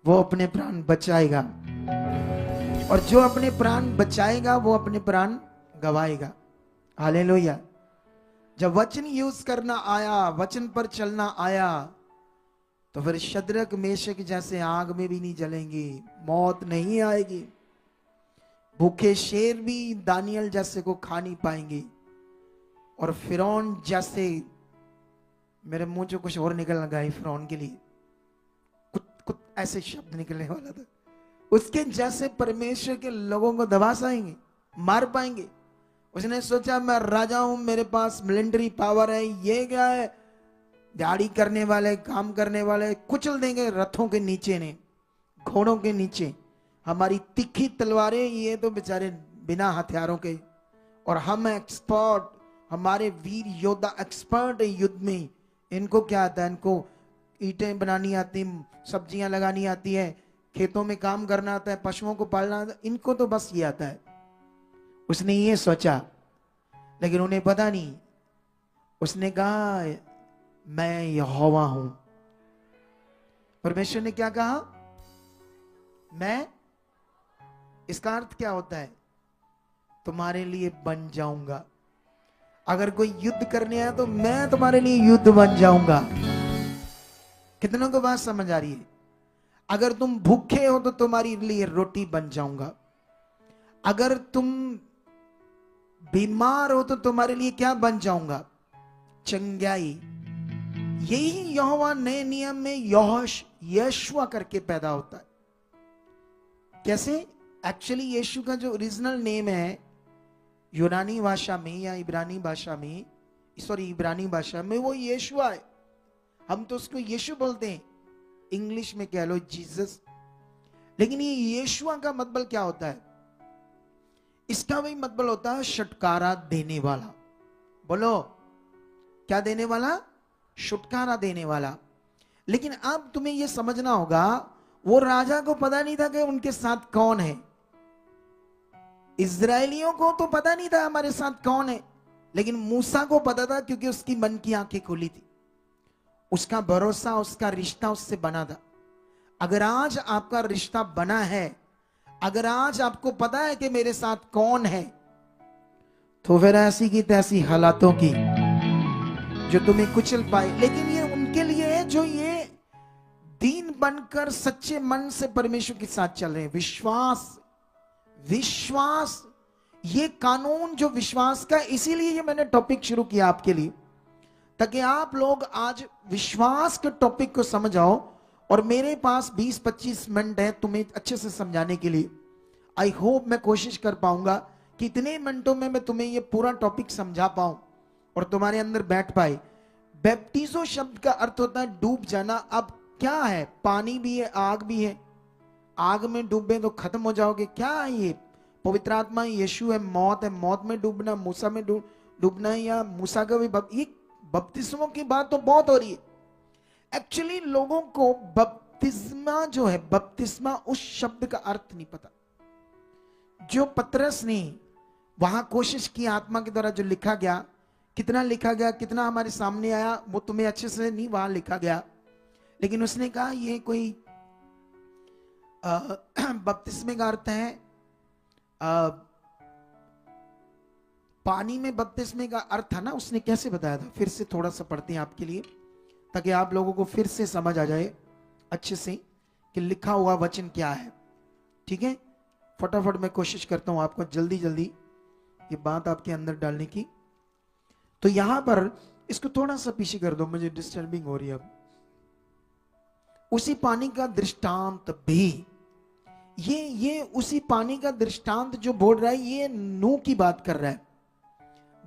वो अपने प्राण बचाएगा, और जो अपने प्राण बचाएगा वो अपने प्राण गवाएगा। हालेलुया। जब वचन यूज करना आया, वचन पर चलना आया, तो फिर शद्रक मेशक जैसे आग में भी नहीं जलेंगे, मौत नहीं आएगी। भूखे शेर भी दानियल जैसे को खा नहीं पाएंगे, और फिरौन जैसे, मेरे मुंह से कुछ और निकल लगा है फिरौन के लिए, कुछ ऐसे शब्द निकलने वाला था, उसके जैसे परमेश्वर के लोगों को दबा पाएंगे, मार पाएंगे। उसने सोचा मैं राजा हूं, मेरे पास मिलिट्री पावर है, ये क्या है, दिहाड़ी करने वाले, काम करने वाले कुचल देंगे रथों के नीचे ने, घोड़ों के नीचे। हमारी तीखी तलवारें, ये तो बेचारे बिना हथियारों के, और हम एक्सपर्ट, हमारे वीर योद्धा एक्सपर्ट है युद्ध में। इनको क्या आता है? इनको ईंटें बनानी आती, सब्जियां लगानी आती है, खेतों में काम करना आता है, पशुओं को पालना आता है, इनको तो बस ये आता है। उसने ये सोचा, लेकिन उन्हें पता नहीं। उसने कहा मैं यहोवा हूं। परमेश्वर ने क्या कहा? मैं। इसका अर्थ क्या होता है? तुम्हारे लिए बन जाऊंगा। अगर कोई युद्ध करने आया तो मैं तुम्हारे लिए युद्ध बन जाऊंगा। कितनों को बात समझ आ रही है? अगर तुम भूखे हो तो तुम्हारे लिए रोटी बन जाऊंगा। अगर तुम बीमार हो तो तुम्हारे लिए क्या बन जाऊंगा? चंगाई। यही यहोवा नए नियम में यहोशुआ करके पैदा होता है। कैसे? एक्चुअली यीशु का जो ओरिजिनल नेम है यूनानी भाषा में या इब्रानी भाषा में, सॉरी इब्रानी भाषा में वो यीशुआ है। हम तो उसको यीशु बोलते हैं, इंग्लिश में कह लो जीसस। लेकिन ये यीशुआ का मतलब क्या होता है? इसका भी मतलब होता है छुटकारा देने वाला। बोलो क्या देने वाला? छुटकारा देने वाला। लेकिन अब तुम्हें यह समझना होगा, वो राजा को पता नहीं था कि उनके साथ कौन है। इजरायलियों को तो पता नहीं था हमारे साथ कौन है, लेकिन मूसा को पता था, क्योंकि उसकी मन की आंखें खुली थी। उसका भरोसा, उसका रिश्ता उससे बना था। अगर आज आपका रिश्ता बना है, अगर आज आपको पता है कि मेरे साथ कौन है, तो फिर ऐसी की तैसी हालातों की जो तुम्हें कुचल पाए। लेकिन ये उनके लिए है जो ये दीन बनकर सच्चे मन से परमेश्वर के साथ चल रहे हैं। विश्वास, विश्वास, ये कानून जो विश्वास का, इसीलिए ये मैंने टॉपिक शुरू किया आपके लिए, ताकि आप लोग आज विश्वास के टॉपिक को समझ आओ। और मेरे पास 20-25 मिनट है तुम्हें अच्छे से समझाने के लिए। आई होप मैं कोशिश कर पाऊंगा कि इतने मिनटों में मैं तुम्हें ये पूरा टॉपिक समझा पाऊं और तुम्हारे अंदर बैठ पाए। बैप्टिजो शब्द का अर्थ होता है डूब जाना। अब क्या है? पानी भी है, आग भी है। आग में डूबे तो खत्म हो जाओगे। क्या है ये? पवित्र आत्मा, यीशु है, मौत है, मौत में डूबना, मूसा में डूबना है, या मूसा का भी ये बपतिस्मों की बात तो बहुत हो रही है। एक्चुअली लोगों को बपतिस्मा जो है, बपतिस्मा उस शब्द का अर्थ नहीं पता। जो पतरस ने वहां कोशिश की आत्मा के द्वारा, जो लिखा गया, कितना लिखा गया, कितना हमारे सामने आया, वो तुम्हें अच्छे से नहीं वहां लिखा गया। लेकिन उसने कहा ये कोई बपतिस्मे का अर्थ है पानी में बपतिस्मे का अर्थ था ना, उसने कैसे बताया था? फिर से थोड़ा सा पढ़ते हैं आपके लिए, ताकि आप लोगों को फिर से समझ आ जाए अच्छे से कि लिखा हुआ वचन क्या है। ठीक है, फटाफट मैं कोशिश करता हूं आपको जल्दी जल्दी ये बात आपके अंदर डालने की। तो यहां पर इसको थोड़ा सा पीछे कर दो, मुझे डिस्टर्बिंग हो रही है अब। उसी पानी का दृष्टांत भी, ये उसी पानी का दृष्टांत जो बोल रहा है, ये नूह की बात कर रहा है।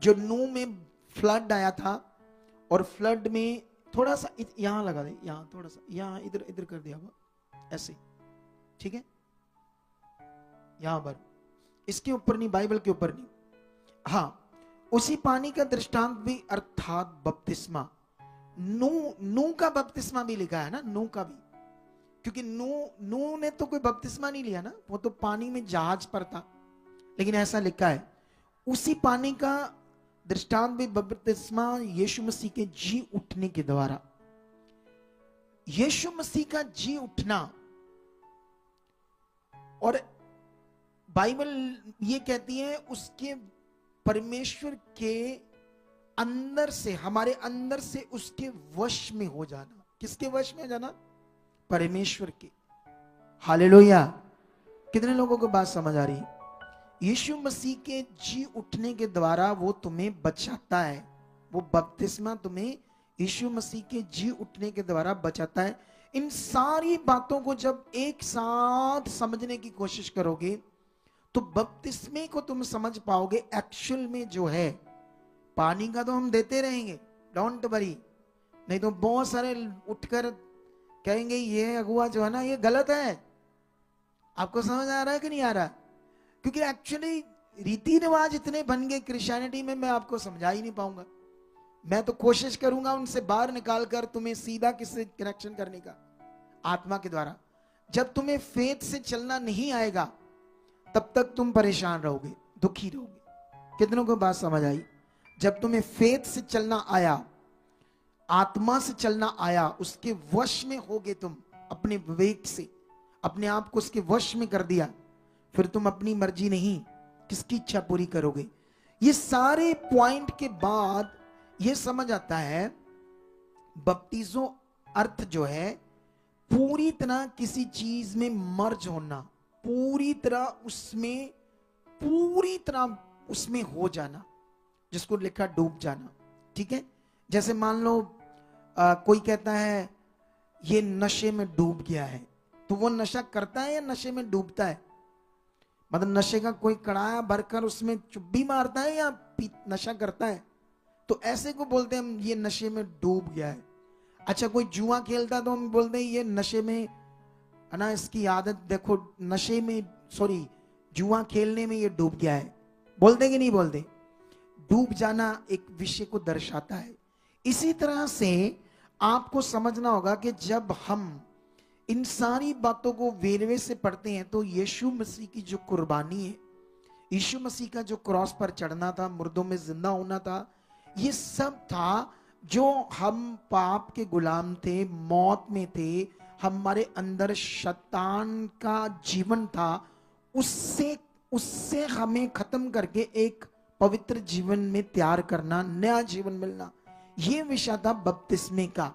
जो नूह में फ्लड आया था, और फ्लड में थोड़ा सा यहां लगा दे, यहां थोड़ा सा, यहां इधर इधर कर दिया ऐसे, ठीक है, यहां पर, इसके ऊपर नहीं, बाइबल के ऊपर नहीं। हाँ, उसी पानी का दृष्टांत भी अर्थात बपतिस्मा। नूह का बपतिस्मा भी लिखा है ना, नूह का भी, क्योंकि नूह ने तो कोई बपतिस्मा नहीं लिया ना, वो तो पानी में जहाज पर था। लेकिन ऐसा लिखा है उसी पानी का दृष्टांत भी बपतिस्मा यीशु मसीह के जी उठने के द्वारा। यीशु मसीह का जी उठना, और बाइबल ये कहती है उसके परमेश्वर के अंदर से, हमारे अंदर से उसके वश में हो जाना। किसके वश में हो जाना? परमेश्वर के। हालेलुया। कितने लोगों को बात समझ आ रही है? यीशु मसीह के जी उठने के द्वारा वो तुम्हें बचाता है। वो बपतिस्मा तुम्हें यीशु मसीह के जी उठने के द्वारा बचाता है। इन सारी बातों को जब एक साथ समझने की कोशिश करोगे तो बपतिस्मे को तुम समझ पाओगे। एक्चुअल में जो है, पानी का तो हम देते रहेंगे, डोंट वरी, नहीं तो बहुत सारे उठकर कहेंगे ये अगुआ जो है ना ये गलत है। आपको समझ आ रहा है कि नहीं आ रहा? क्योंकि एक्चुअली रीति रिवाज इतने बन गए क्रिश्चियनिटी में, मैं आपको समझा ही नहीं पाऊंगा। मैं तो कोशिश करूंगा उनसे बाहर निकाल कर तुम्हें सीधा किससे कनेक्शन करने का, आत्मा के द्वारा। जब तुम्हें फेथ से चलना नहीं आएगा तब तक तुम परेशान रहोगे, दुखी रहोगे। कितनों को बात समझ आई? जब तुम्हें फेथ से चलना आया, आत्मा से चलना आया, उसके वश में होगे तुम, अपने विवेक से अपने आप को उसके वश में कर दिया, फिर तुम अपनी मर्जी नहीं, किसकी इच्छा पूरी करोगे। ये सारे पॉइंट के बाद ये समझ आता है बपतिस्मो अर्थ जो है पूरी तरह किसी चीज में मर्ज होना, पूरी तरह उसमें हो जाना, जिसको लिखा डूब जाना। ठीक है, जैसे मान लो कोई कहता है ये नशे में डूब गया है, तो वो नशा करता है या नशे में डूबता है? मतलब नशे का कोई कड़ाया भरकर उसमें चुप्पी मारता है या नशा करता है, तो ऐसे को बोलते हैं हम ये नशे में डूब गया है। अच्छा कोई जुआ खेलता है तो हम बोलते हैं ये नशे में है ना, इसकी आदत देखो नशे में, सॉरी जुआ खेलने में ये डूब गया है। बोलते कि नहीं बोलते? डूब जाना एक विषय को दर्शाता है। इसी तरह से आपको समझना होगा कि जब हम इन सारी बातों को वेरवे से पढ़ते हैं तो यीशु मसीह की जो कुर्बानी है, यीशु मसीह का जो क्रॉस पर चढ़ना था, मुर्दों में जिंदा होना था, ये सब था जो हम पाप के गुलाम थे, मौत में थे, हमारे अंदर शैतान का जीवन था, उससे उससे हमें खत्म करके एक पवित्र जीवन में तैयार करना, नया जीवन मिलना, ये विषय था बपतिस्मे का।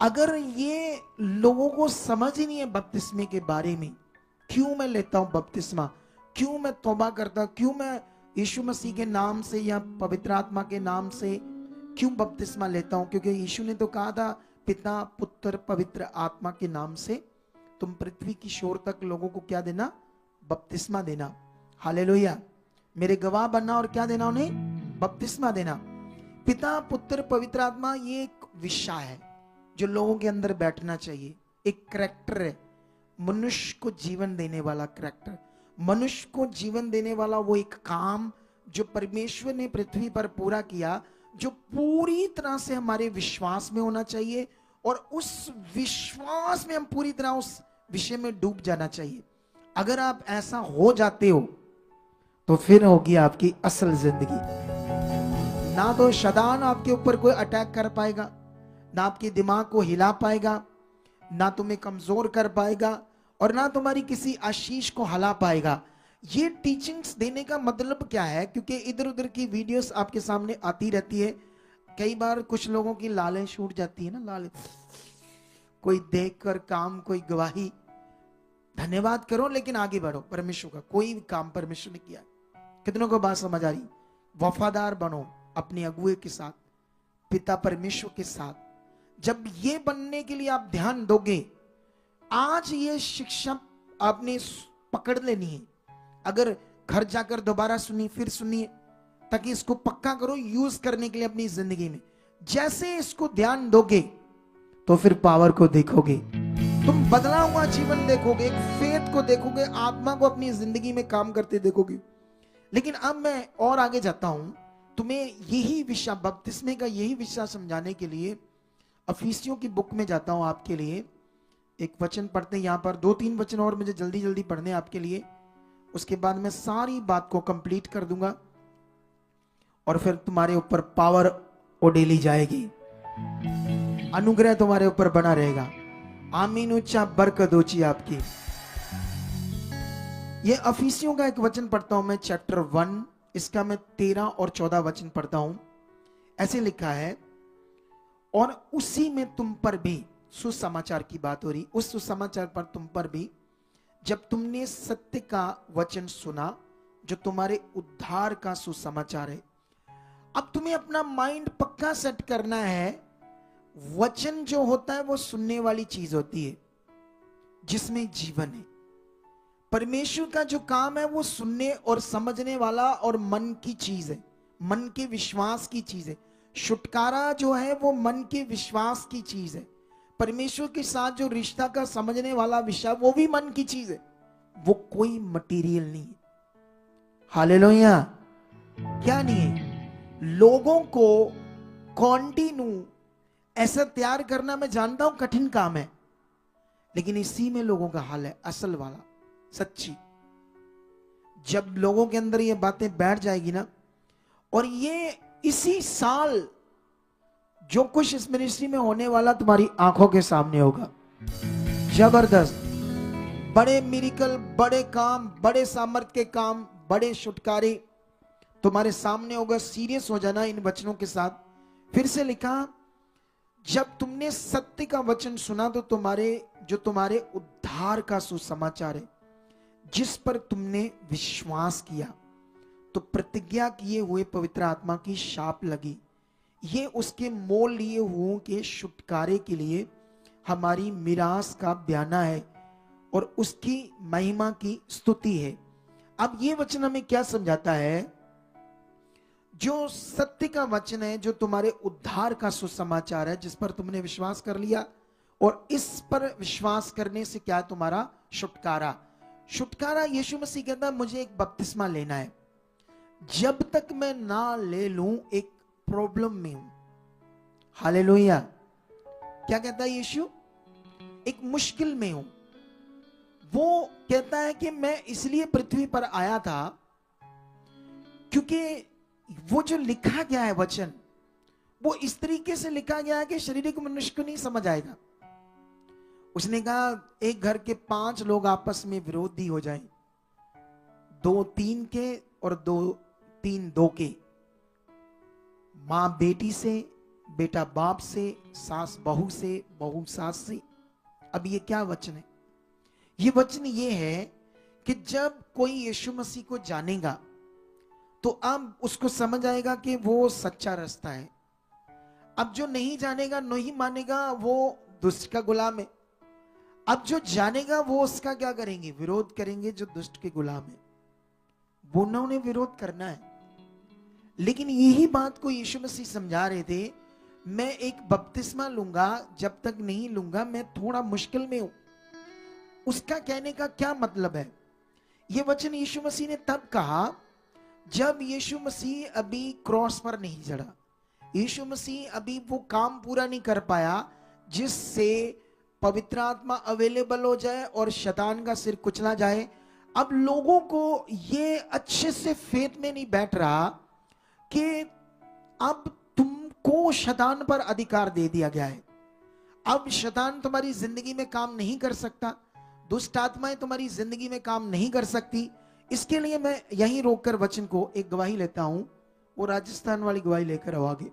अगर ये लोगों को समझ ही नहीं है बपतिस्मे के बारे में, क्यों मैं लेता हूं बपतिस्मा, क्यों मैं तौबा करता, क्यों मैं यीशु मसीह के नाम से या पवित्र आत्मा के नाम से क्यों बपतिस्मा लेता हूं, क्योंकि यीशु ने तो कहा था पिता पुत्र पवित्र आत्मा के नाम से तुम पृथ्वी की शोर तक लोगों को क्या देना, बपतिस्मा देना। हालेलुया, मेरे गवाह बनना और क्या देना उन्हें, बपतिस्मा देना। पिता पुत्र पवित्र आत्मा ये एक विषय है जो लोगों के अंदर बैठना चाहिए, एक करैक्टर है, मनुष्य को जीवन देने वाला करैक्टर, मनुष्य को जीवन देने वाला वो एक काम जो परमेश्वर ने पृथ्वी पर पूरा किया, जो पूरी तरह से हमारे विश्वास में होना चाहिए और उस विश्वास में हम पूरी तरह उस विषय में डूब जाना चाहिए। अगर आप ऐसा हो जाते हो तो फिर होगी आपकी असल जिंदगी। ना तो शैतान आपके ऊपर कोई अटैक कर पाएगा, ना आपके दिमाग को हिला पाएगा, ना तुम्हें कमजोर कर पाएगा और ना तुम्हारी किसी आशीष को हिला पाएगा। ये टीचिंग्स देने का मतलब क्या है, क्योंकि इधर उधर की वीडियोस आपके सामने आती रहती है, कई बार कुछ लोगों की लालें छूट जाती है ना, लालें, कोई देखकर काम, कोई गवाही, धन्यवाद करो लेकिन आगे बढ़ो। परमेश्वर का कोई भी काम परमेश्वर ने किया, कितनों को बात समझ आ रही? वफादार बनो अपने अगुए के साथ, पिता परमेश्वर के साथ। जब ये बनने के लिए आप ध्यान दोगे, आज ये शिक्षा आपने पकड़ लेनी है। अगर घर जाकर दोबारा सुनिए, फिर सुनिए, ताकि इसको पक्का करो यूज करने के लिए अपनी जिंदगी में। जैसे इसको ध्यान दोगे तो फिर पावर को देखोगे, तुम बदला हुआ जीवन देखोगे, एक फेथ को देखोगे, आत्मा को अपनी जिंदगी में काम करते देखोगे। लेकिन अब मैं और आगे जाता हूं, तुम्हें यही विषय, बपतिस्मे का यही विषय समझाने के लिए अफीसियों की बुक में जाता हूं आपके लिए। एक वचन पढ़ते हैं यहाँ पर, 2-3 वचन और मुझे जल्दी जल्दी पढ़ने आपके लिए, उसके बाद मैं सारी बात को कंप्लीट कर दूंगा और फिर तुम्हारे ऊपर पावर उड़ेली जाएगी, अनुग्रह तुम्हारे ऊपर बना रहेगा। आमीन, ऊंचा बरकत होची आपकी। ये अफीसियों का एक वचन पढ़ता हूं मैं, चैप्टर 1, इसका मैं 13 और 14 वचन पढ़ता हूं। ऐसे लिखा है, और उसी में तुम पर भी, सुसमाचार की बात हो रही, उस सुसमाचार पर तुम पर भी, जब तुमने सत्य का वचन सुना जो तुम्हारे उद्धार का सुसमाचार है। अब तुम्हें अपना माइंड पक्का सेट करना है। वचन जो होता है वो सुनने वाली चीज होती है जिसमें जीवन है। परमेश्वर का जो काम है वो सुनने और समझने वाला और मन की चीज है, मन के विश्वास की चीज है। छुटकारा जो है वो मन के विश्वास की चीज है। परमेश्वर के साथ जो रिश्ता का समझने वाला विषय, वो भी मन की चीज है, वो कोई मटेरियल नहीं है। हालेलुया, क्या नहीं है? लोगों को कॉन्टिन्यू ऐसा तैयार करना मैं जानता हूं कठिन काम है, लेकिन इसी में लोगों का हाल है असल वाला, सच्ची। जब लोगों के अंदर ये बातें बैठ जाएगी ना, और ये इसी साल जो कुछ इस मिनिस्ट्री में होने वाला तुम्हारी आंखों के सामने होगा, जबरदस्त, बड़े मिरेकल, बड़े काम, बड़े सामर्थ के काम, बड़े छुटकारे तुम्हारे सामने होगा। सीरियस हो जाना इन वचनों के साथ। फिर से लिखा, जब तुमने सत्य का वचन सुना तो तुम्हारे उद्धार का सुसमाचार है, जिस पर तुमने विश्वास किया, तो प्रतिज्ञा किए हुए पवित्र आत्मा की शाप लगी। ये उसके मोल लिए हुओं के छुटकारे के लिए हमारी मिरास का बयाना है और उसकी महिमा की स्तुति है। अब ये वचन हमें क्या समझाता है? जो सत्य का वचन है, जो तुम्हारे उद्धार का सुसमाचार है, जिस पर तुमने विश्वास कर लिया, और इस पर विश्वास करने से क्या है? तुम्हारा छुटकारा। छुटकारा यीशु मसीह कहता है मुझे एक बपतिस्मा लेना है। जब तक मैं ना ले लूं, एक प्रॉब्लम में हूं। हालेलुया। क्या कहता है यीशु? एक मुश्किल में हूं। वो कहता है कि मैं इसलिए पृथ्वी पर आया था क्योंकि वो जो लिखा गया है वचन, वो इस तरीके से लिखा गया है कि शारीरिक मनुष्य को नहीं समझ आएगा। उसने कहा एक घर के 5 लोग आपस में विरोधी हो जाएं, 2 3 के और 2 3 2 के, मां बेटी से, बेटा बाप से, सास बहू से, बहू सास से। अब ये क्या वचन है? ये वचन ये है कि जब कोई यीशु मसीह को जानेगा तो अब उसको समझ आएगा कि वो सच्चा रास्ता है। अब जो नहीं जानेगा, नहीं मानेगा, वो दुष्ट का गुलाम है। अब जो जानेगा वो उसका क्या करेंगे? विरोध करेंगे। जो दुष्ट के गुलाम है वो उन्होंने विरोध करना है। लेकिन यही बात को यीशु मसीह समझा रहे थे, मैं एक बपतिस्मा लूंगा, जब तक नहीं लूंगा मैं थोड़ा मुश्किल में हूं। उसका कहने का क्या मतलब है? यह वचन यीशु मसीह ने तब कहा जब यीशु मसीह अभी क्रॉस पर नहीं चढ़ा। यीशु मसीह अभी वो काम पूरा नहीं कर पाया जिससे पवित्र आत्मा अवेलेबल हो जाए और शैतान का सिर कुचला जाए। अब लोगों को ये अच्छे से फेथ में नहीं बैठ रहा कि अब तुमको शैतान पर अधिकार दे दिया गया है। अब शैतान तुम्हारी जिंदगी में काम नहीं कर सकता, दुष्ट आत्माएं तुम्हारी जिंदगी में काम नहीं कर सकती। इसके लिए मैं यहीं रोककर वचन को एक गवाही लेता हूं, वो राजस्थान वाली गवाही लेकर आओ आगे,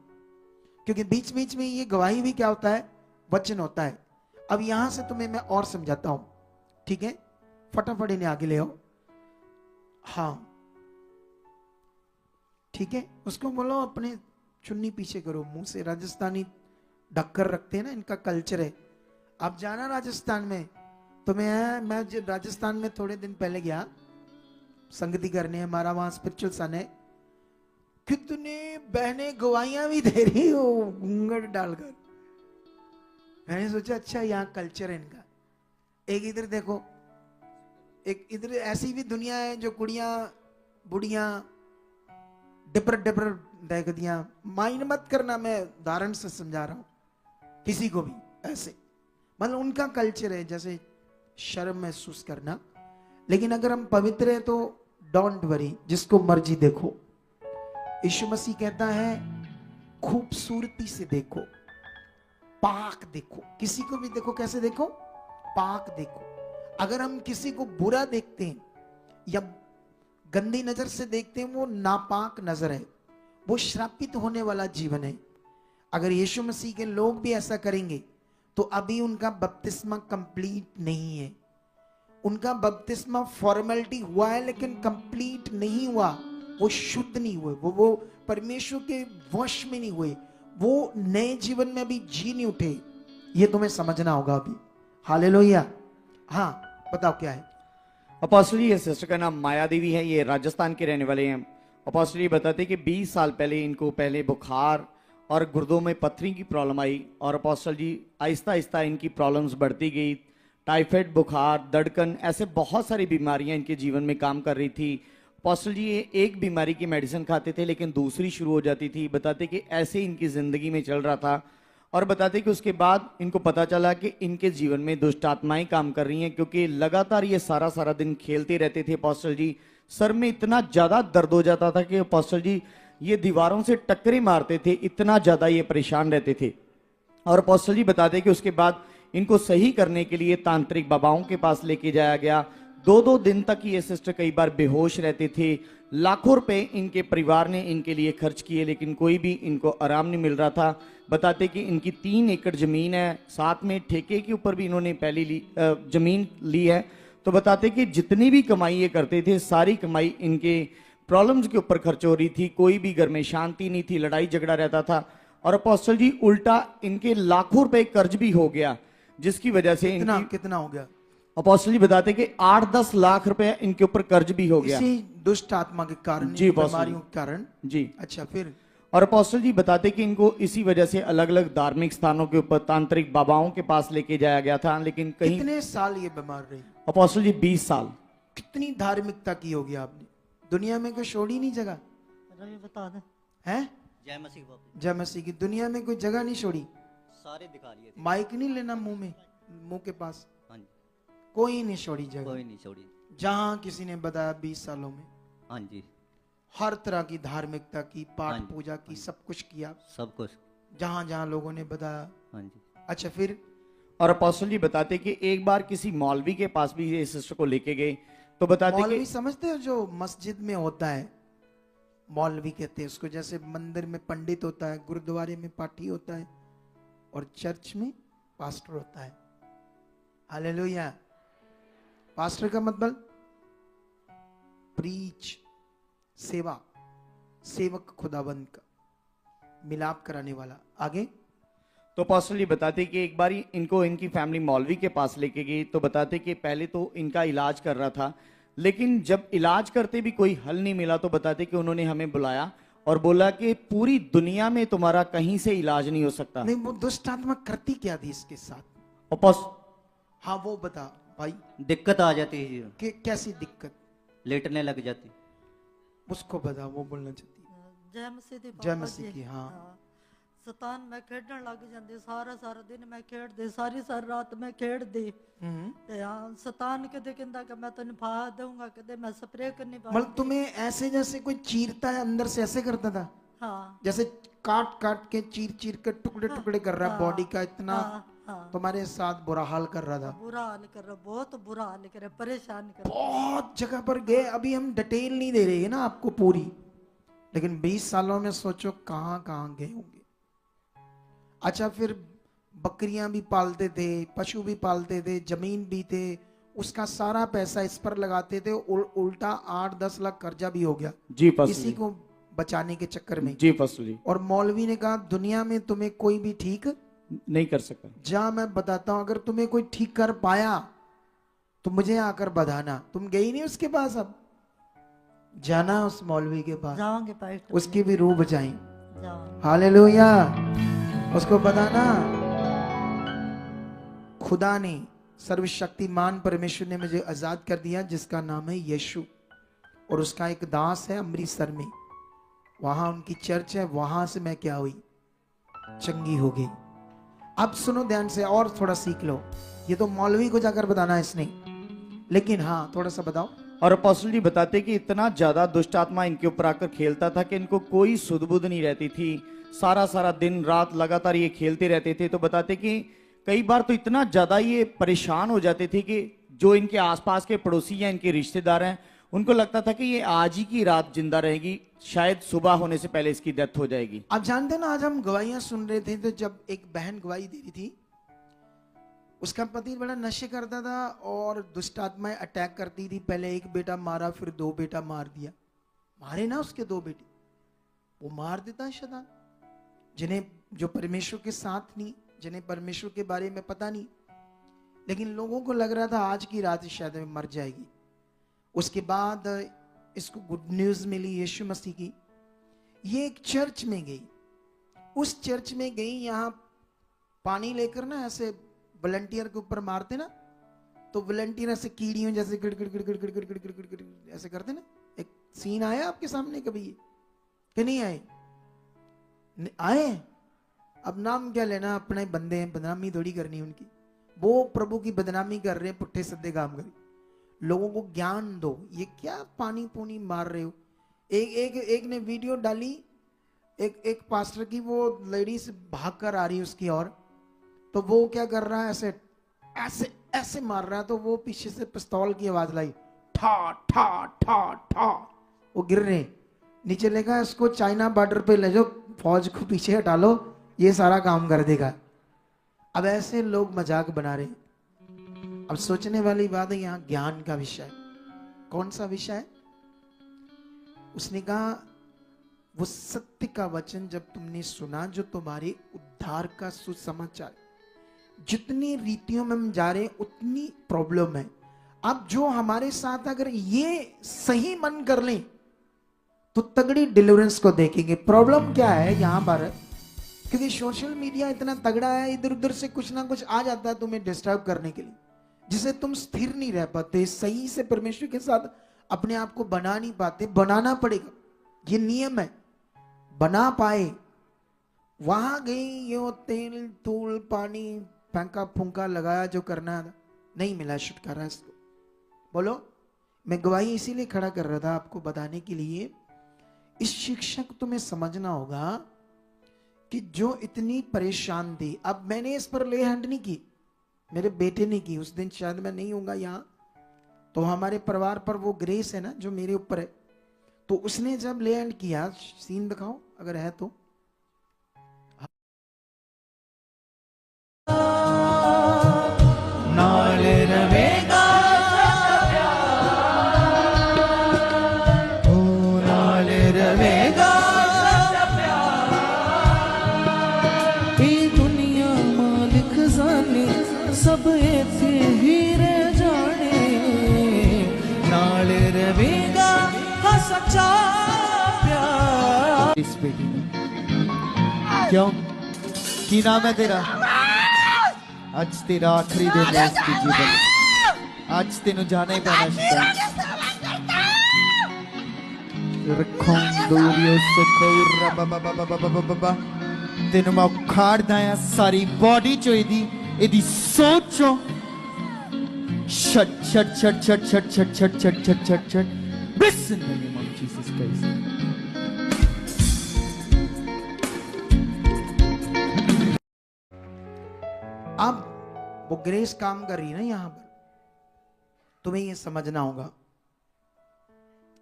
क्योंकि बीच बीच में ये गवाही भी क्या होता है? वचन होता है। अब यहां से तुम्हें मैं और समझाता हूं, ठीक है? फटाफट इन्हें आगे ले आओ। हाँ ठीक है, उसको बोलो अपने चुन्नी पीछे करो, मुंह से राजस्थानी ढककर रखते हैं ना, इनका कल्चर है। आप जाना राजस्थान में, तो मैं राजस्थान में थोड़े दिन पहले गया संगति करने, हमारा वहां स्पिरिचुअल सन है। कितने बहनें गवाहियां भी दे रही हो घूंघट डालकर। मैंने सोचा अच्छा यहाँ कल्चर है इनका। एक इधर देखो, एक इधर ऐसी भी दुनिया है जो कुड़ियां बुढ़ियां डिपर डिपर देख दिया। माइंड मत करना, मैं उदाहरण से समझा रहा हूं किसी को भी ऐसे, मतलब उनका कल्चर है जैसे शर्म महसूस करना। लेकिन अगर हम पवित्र हैं तो डोंट वरी, जिसको मर्जी देखो। यीशु मसीह कहता है खूबसूरती से देखो, पाक देखो। किसी को भी देखो, कैसे देखो? पाक देखो। अगर हम किसी को बुरा देखते हैं या गंदी नजर से देखते हैं, वो नापाक नजर है, वो श्रापित होने वाला जीवन है। अगर यीशु मसीह के लोग भी ऐसा करेंगे तो अभी उनका बपतिस्मा कंप्लीट नहीं है। उनका बपतिस्मा फॉर्मेलिटी हुआ है लेकिन कंप्लीट नहीं हुआ। वो शुद्ध नहीं हुए, वो परमेश्वर के वश में नहीं हुए, वो नए जीवन में अभी जी नहीं उठे। ये तुम्हें समझना होगा अभी। हालेलुया। हाँ बताओ क्या है? अपोस्टल जी, ये सिस्टर का नाम माया देवी है, ये राजस्थान के रहने वाले हैं। अपोस्टल जी बताते कि 20 साल पहले इनको पहले बुखार और गुर्दों में पथरी की प्रॉब्लम आई, और अपोस्टल जी आहिस्ता आहिस्ता इनकी प्रॉब्लम्स बढ़ती गई। टाइफाइड, बुखार, धड़कन, ऐसे बहुत सारी बीमारियां इनके जीवन में काम कर रही थी। अपोस्टल जी ये एक बीमारी की मेडिसिन खाते थे लेकिन दूसरी शुरू हो जाती थी। बताते कि ऐसे इनकी जिंदगी में चल रहा था, और बताते कि उसके बाद इनको पता चला कि इनके जीवन में दुष्ट आत्माएं काम कर रही हैं, क्योंकि लगातार ये सारा सारा दिन खेलते रहते थे। अपोस्टल जी सर में इतना ज्यादा दर्द हो जाता था कि अपोस्टल जी ये दीवारों से टक्करें मारते थे, इतना ज्यादा ये परेशान रहते थे। और अपोस्टल जी बताते कि उसके बाद इनको सही करने के लिए तांत्रिक बाबाओं के पास लेके जाया गया। 2-2 दिन तक ये सिस्टर कई बार बेहोश रहते थे। लाखों रुपए इनके परिवार ने इनके लिए खर्च किए लेकिन कोई भी इनको आराम नहीं मिल रहा था। बताते कि इनकी 3 एकड़ जमीन है, साथ में ठेके के ऊपर भी इन्होंने पहली जमीन ली है। तो बताते कि जितनी भी कमाई ये करते थे, सारी कमाई इनके प्रॉब्लम्स के ऊपर खर्च हो रही थी। कोई भी घर में शांति नहीं थी, लड़ाई झगड़ा रहता था। और अपोस्टल जी उल्टा इनके लाखों रुपए कर्ज भी हो गया, जिसकी वजह से कितना हो गया? अपोस्टल जी बताते कि 8-10 लाख रुपए इनके ऊपर कर्ज भी हो गया। इसी दुष्ट आत्मा के कारण, जी, बॉस जी। बीमारियों के कारण। जी। अच्छा, फिर और अपोस्टल जी बताते कि इनको इसी वजह से अलग अलग धार्मिक स्थानों के ऊपर तांत्रिक बाबाओं के पास लेके जाया गया था, लेकिन कहीं कितने साल ये बीमार रही? अपोस्टल जी 20 साल। कितनी धार्मिकता की होगी आपने? दुनिया में कोई छोड़ी नहीं जगह रवि बता दे। है? जय मसीह बाबू। जय मसीह की दुनिया में कोई जगह नहीं छोड़ी? सारे दिखा लिए थे। माइक नहीं लेना मुंह में, मुंह के पास। हाँ जी। कोई नहीं छोड़ी जगह। कोई नहीं छोड़ी। जहां किसी ने बताया 20 सालों में हाँ जी। हर तरह की धार्मिकता की, पाठ हाँ जी, पूजा की, सब कुछ किया सब कुछ। जहां जहां लोगों ने बताया। हाँ जी। अच्छा, फिर और अपोस्टल जी बताते कि एक बार किसी मौलवी के पास भी ये सिस्टर को लेके गए, तो बताते मौलवी कि समझते हो जो मस्जिद में होता है, मौलवी कहते हैं उसको। जैसे मंदिर में पंडित होता है, गुरुद्वारे में पाठी होता है, और चर्च में पास्टर होता है। हालेलुया। पास्टर का मतलब प्रीच, सेवा, सेवक खुदाबंद का, मिलाप कराने वाला। आगे तो अपोस्टल जी बताते कि एक बार इनको इनकी फैमिली मौलवी के पास लेके गई, तो बताते कि पहले तो इनका इलाज कर रहा था, लेकिन जब इलाज करते भी कोई हल नहीं मिला, तो बताते कि उन्होंने हमें बुलाया और बोला कि पूरी दुनिया में तुम्हारा कहीं से इलाज नहीं हो सकता। नहीं, वो दुष्ट आत्मा करती क्या थी इसके साथ? हाँ, वो बता भाई। दिक्कत आ जाती है जी। कैसी दिक्कत? लेटने लग जाती। उसको बता, वो बोलना चाहती है। जय मसीह दी जय बाबा मसीह जी। की, हाँ। सतान मैं खेडन लग जाती, सारा सारा दिन मैं खेड दे, सारी सारी रात मैं खेड दे। ते हाँ, सतान कदे कहंदा कि मैं तन्नू फा दूंगा, कदे मैं स्प्रे करनी पा। मतलब तुम्हें ऐसे जैसे कोई चीरता है अंदर से, ऐसे करता था? हाँ जैसे काट काट के, चीर चीर के टुकड़े टुकड़े कर रहा है बॉडी का, इतना हाँ। तुम्हारे साथ बुरा हाल कर रहा था? बुरा हाल कर रहा, बहुत बुरा हाल कर रहा, परेशान कर रहा। बहुत जगह पर गए। अभी हम डिटेल नहीं दे रहे हैं ना आपको पूरी, लेकिन 20 सालों में सोचो कहां कहां गए होंगे। अच्छा, फिर बकरियां भी पालते थे, पशु भी पालते थे, जमीन भी थे, उसका सारा पैसा इस पर लगाते थे। उल्टा 8-10 लाख कर्जा भी हो गया जी पास्टर इसी जी। को बचाने के चक्कर में। जी पास्टर जी। और मौलवी ने कहा दुनिया में तुम्हें कोई भी ठीक नहीं कर सकता। जा, मैं बताता हूं, अगर तुम्हें कोई ठीक कर पाया तो मुझे आकर बताना। तुम गई नहीं उसके पास? अब जाना उस मौलवी के पास, जाओगे पास्टर, उसकी भी रूह बचाई। जाओ। हालेलुया। उसको बताना खुदा ने, सर्वशक्तिमान परमेश्वर ने मुझे आजाद कर दिया, जिसका नाम है यीशु, और उसका एक दास है अमृतसर में, वहां उनकी चर्च है, वहां से मैं क्या हुई, चंगी हो गई। अब सुनो ध्यान से और थोड़ा सीख लो। ये तो मौलवी को जाकर बताना है इसने, लेकिन हाँ थोड़ा सा बताओ। और अपोस्टल जी बताते कि इतना ज्यादा दुष्ट आत्मा इनके ऊपर आकर खेलता था कि इनको कोई सुध-बुध नहीं रहती थी। सारा सारा दिन रात लगातार ये खेलते रहते थे। तो बताते कि कई बार तो इतना ज्यादा ये परेशान हो जाते थे कि जो इनके आसपास के पड़ोसी या इनके रिश्तेदार हैं, उनको लगता था कि ये आज ही की रात जिंदा रहेगी, शायद सुबह होने से पहले इसकी डेथ हो जाएगी। आप जानते ना, आज हम गवाहियां सुन रहे थे, तो जब एक बहन गवाही दे रही थी, उसका पति बड़ा नशे करता था और दुष्ट आत्माएं अटैक करती थी। पहले एक बेटा मारा, फिर 2 बेटा मार दिया। मारे ना उसके 2 बेटे, वो मार देता है शैतान, जिन्हें जो परमेश्वर के साथ नहीं, जिन्हें परमेश्वर के बारे में पता नहीं, लेकिन लोगों को लग रहा था आज की रात शायद मर जाएगी। उसके बाद इसको गुड न्यूज मिली यीशु मसीह की। ये एक चर्च में गई, उस चर्च में गई, यहाँ पानी लेकर ना ऐसे वॉलंटियर के ऊपर मारते ना, तो वॉलंटियर ऐसे कीड़ियों जैसे गिड़ गिड़ गिड़ गिड़ गिड़ गिड़ गिड़ गिड़ गिड़ गिड़ ऐसे करते ना। एक सीन आया आपके सामने कभी ये कि नहीं आए? आए। अब नाम क्या लेना, अपने बंदे हैं, बदनामी थोड़ी करनी उनकी। वो प्रभु की बदनामी कर रहे हैं, पुट्ठे सद्दे काम कर। लोगों को ज्ञान दो, ये क्या पानी पूनी मार रहे हो। एक ने वीडियो डाली, एक पास्टर की, वो लेडीज भाग कर आ रही है उसकी ओर, तो वो क्या कर रहा है, ऐसे ऐसे ऐसे मार रहा है, तो वो पीछे से पिस्तौल की आवाज लाई, ठा ठा ठा ठा, वो गिर रहे नीचे। लेगा इसको चाइना बॉर्डर पे ले जाओ, फौज को पीछे हटा लो, ये सारा काम कर देगा। अब ऐसे लोग मजाक बना रहे। अब सोचने वाली बात है, यहाँ ज्ञान का विषय। कौन सा विषय है? उसने कहा वो सत्य का वचन जब तुमने सुना, जो तुम्हारे उद्धार का सुसमाचार, जितनी रीतियों में हम जा रहे हैं उतनी प्रॉब्लम है। अब जो हमारे साथ अगर ये सही मन कर लें तो तगड़ी डिलीवरेंस को देखेंगे। प्रॉब्लम क्या है यहां पर, क्योंकि सोशल मीडिया इतना तगड़ा है, इधर उधर से कुछ ना कुछ आ जाता है तुम्हें डिस्टर्ब करने के लिए, जिसे तुम स्थिर नहीं रह पाते, सही से परमेश्वर के साथ अपने आप को बना नहीं पाते। बनाना पड़ेगा, ये नियम है, बना पाए। वहां गई यो तेल तूल पानी फेंका फूंका लगाया, जो करना था, नहीं मिला छुटकारा इसको। बोलो, मैं गवाही इसीलिए खड़ा कर रहा था आपको बताने के लिए, इस शिक्षा को तुम्हें समझना होगा कि जो इतनी परेशान थी, अब मैंने इस पर ले हैंड नहीं की, मेरे बेटे ने की। उस दिन शायद मैं नहीं होऊंगा यहां, तो हमारे परिवार पर वो ग्रेस है ना जो मेरे ऊपर है, तो उसने जब ले हैंड किया, सीन दिखाओ अगर है तो। नाले रवेगा सब ऐसे हीरे जाने, नाल रवेगा हाँ सच्चा प्यार। इस बेटी ने क्यों, की नाम है तेरा? आज तेरा आखिरी दिन है इसकी जीवन, आज तेन जाना ही पैना। रखों दूरियों से तेन मैं उखाड़दा है सारी बॉडी चो एदी सोचो। Shut shut shut shut shut shut shut shut shut shut shut Bless in the name of Jesus Christ. अब वो ग्रेस काम कर रही है ना यहां पर, तुम्हें ये समझना होगा।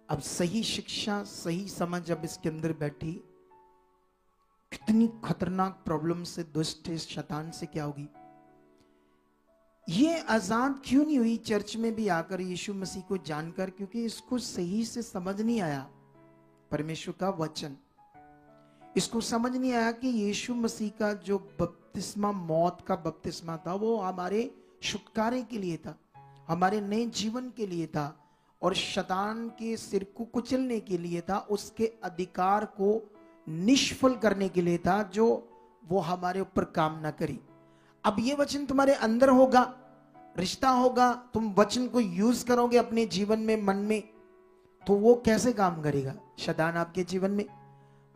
अब सही शिक्षा, सही समझ जब इसके अंदर बैठी, कितनी खतरनाक प्रॉब्लम से, दुष्ट शैतान से क्या होगी। ये आजाद क्यों नहीं हुई चर्च में भी आकर यीशु मसीह को जानकर, क्योंकि इसको सही से समझ नहीं आया परमेश्वर का वचन। इसको समझ नहीं आया कि यीशु मसीह का जो बपतिस्मा, मौत का बपतिस्मा था, वो हमारे छुटकारे के लिए था, हमारे नए जीवन के लिए था, और शैतान के सिर को कुचलने के लिए था, उसके अधिकार को निष्फल करने के लिए था, जो वो हमारे ऊपर काम ना करी। अब ये वचन तुम्हारे अंदर होगा, रिश्ता होगा, तुम वचन को यूज करोगे अपने जीवन में, मन में, तो वो कैसे काम करेगा शैतान आपके जीवन में?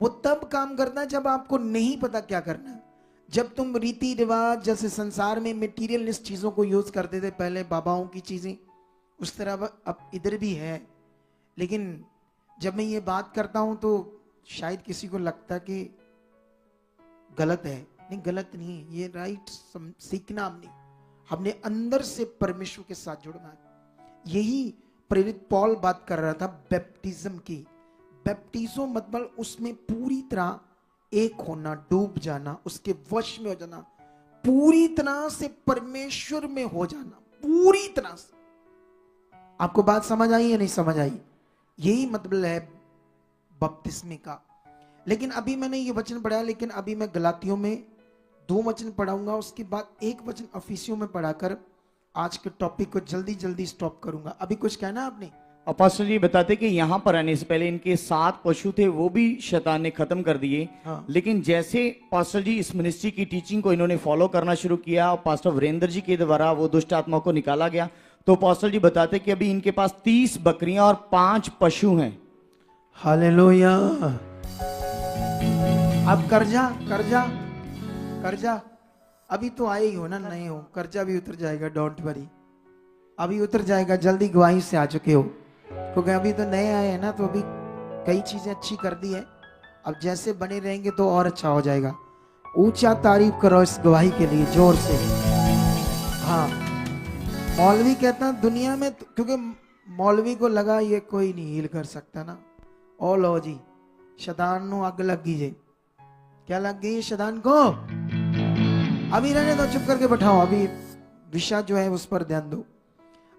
वो तब काम करता है जब आपको नहीं पता क्या करना है, जब तुम रीति रिवाज जैसे संसार में मटेरियलिस्ट चीजों को यूज करते थे पहले, बाबाओं की चीजें, उस तरह अब इधर भी है। लेकिन जब मैं ये बात करता हूं तो शायद किसी को लगता कि गलत है। नहीं, गलत नहीं है, ये राइट सीखना हमने अंदर से परमेश्वर के साथ जुड़ना है। यही प्रेरित पॉल बात कर रहा था बैप्टिज्म की। बैप्टिज्म मतलब उसमें पूरी तरह एक होना, डूब जाना, उसके वश में हो जाना, पूरी तरह से परमेश्वर में हो जाना, पूरी तरह से। आपको बात समझ आई या नहीं समझ आई? यही मतलब है बपतिस्मे का। लेकिन अभी मैंने ये वचन पढ़ा, लेकिन अभी मैं गलातियों में 2 वचन पढ़ाऊंगा, उसके बाद 1 वचन अफिसियों में पढ़ाकर आज के टॉपिक को जल्दी जल्दी स्टॉप करूंगा। अभी कुछ कहना आपने? अपोस्टल जी बताते कि यहाँ पर आने से पहले इनके 7 पशु थे, वो भी शैतान ने खत्म कर दिए। हाँ। लेकिन जैसे पास्टर जी इस मिनिस्ट्री की टीचिंग को इन्होंने फॉलो करना शुरू किया और पास्टर वीरेंद्र जी के द्वारा वो दुष्ट आत्मा को निकाला गया, तो पास्टर जी बताते कि अभी इनके पास 30 बकरियां और 5 पशु हैं। हालेलुया। अब कर्जा कर्जा कर्जा अभी तो आए ही हो ना, नए हो, कर्जा भी उतर जाएगा, डोंट वरी, अभी उतर जाएगा, जल्दी गवाही से आ चुके हो, क्योंकि अभी तो नए आए हैं ना, तो अभी कई चीजें अच्छी कर दी है। अब जैसे बने रहेंगे तो और अच्छा हो जाएगा। ऊंचा तारीफ करो इस गवाही के लिए, जोर से। हाँ, मौलवी कहता है दुनिया में, क्योंकि मौलवी को लगा ये कोई नहीं हील कर सकता ना, ओ लो जी शैतान नु अग लग गई जे। क्या लग गई शैतान को? अभी रहने दो, चुप करके बैठाओ, अभी विषय जो है उस पर ध्यान दो।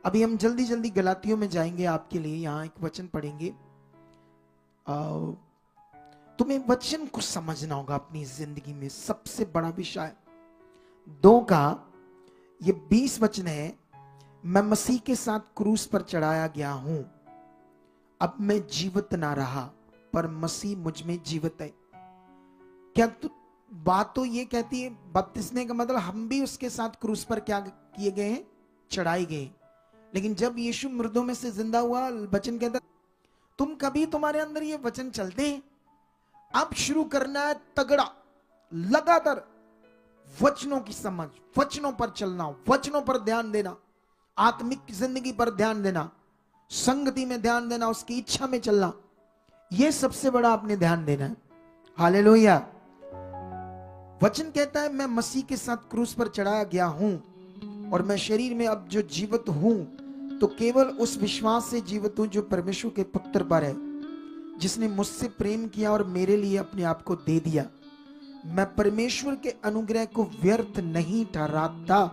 अभी हम जल्दी जल्दी गलातियों में जाएंगे आपके लिए, यहाँ एक वचन पढ़ेंगे। तुम्हें वचन को समझना होगा अपनी जिंदगी में, सबसे बड़ा विषय 2 का ये 20 वचन है। मैं मसीह के साथ क्रूस पर चढ़ाया गया हूं, अब मैं जीवित ना रहा पर मसीह मुझ में जीवित है। क्या तो बात तो ये कहती है, बपतिस्मे का मतलब हम भी उसके साथ क्रूस पर क्या किए गए हैं, चढ़ाए गए। लेकिन जब यीशु मृतों में से जिंदा हुआ, वचन कहता तुम कभी तुम्हारे अंदर ये वचन चलते हैं, अब शुरू करना है तगड़ा, लगातार वचनों की समझ, वचनों पर चलना, वचनों पर ध्यान देना, आत्मिक जिंदगी पर ध्यान देना, संगति में ध्यान देना, उसकी इच्छा में चलना, यह सबसे बड़ा आपने ध्यान देना है। हालेलुया। वचन कहता है मैं मसीह के साथ क्रूस पर चढ़ाया गया हूं और मैं शरीर में अब जो जीवित हूं तो केवल उस विश्वास से जीवित हूं जो परमेश्वर के पुत्र पर है, जिसने मुझसे प्रेम किया और मेरे लिए अपने आप को दे दिया। मैं परमेश्वर के अनुग्रह को व्यर्थ नहीं ठहराता,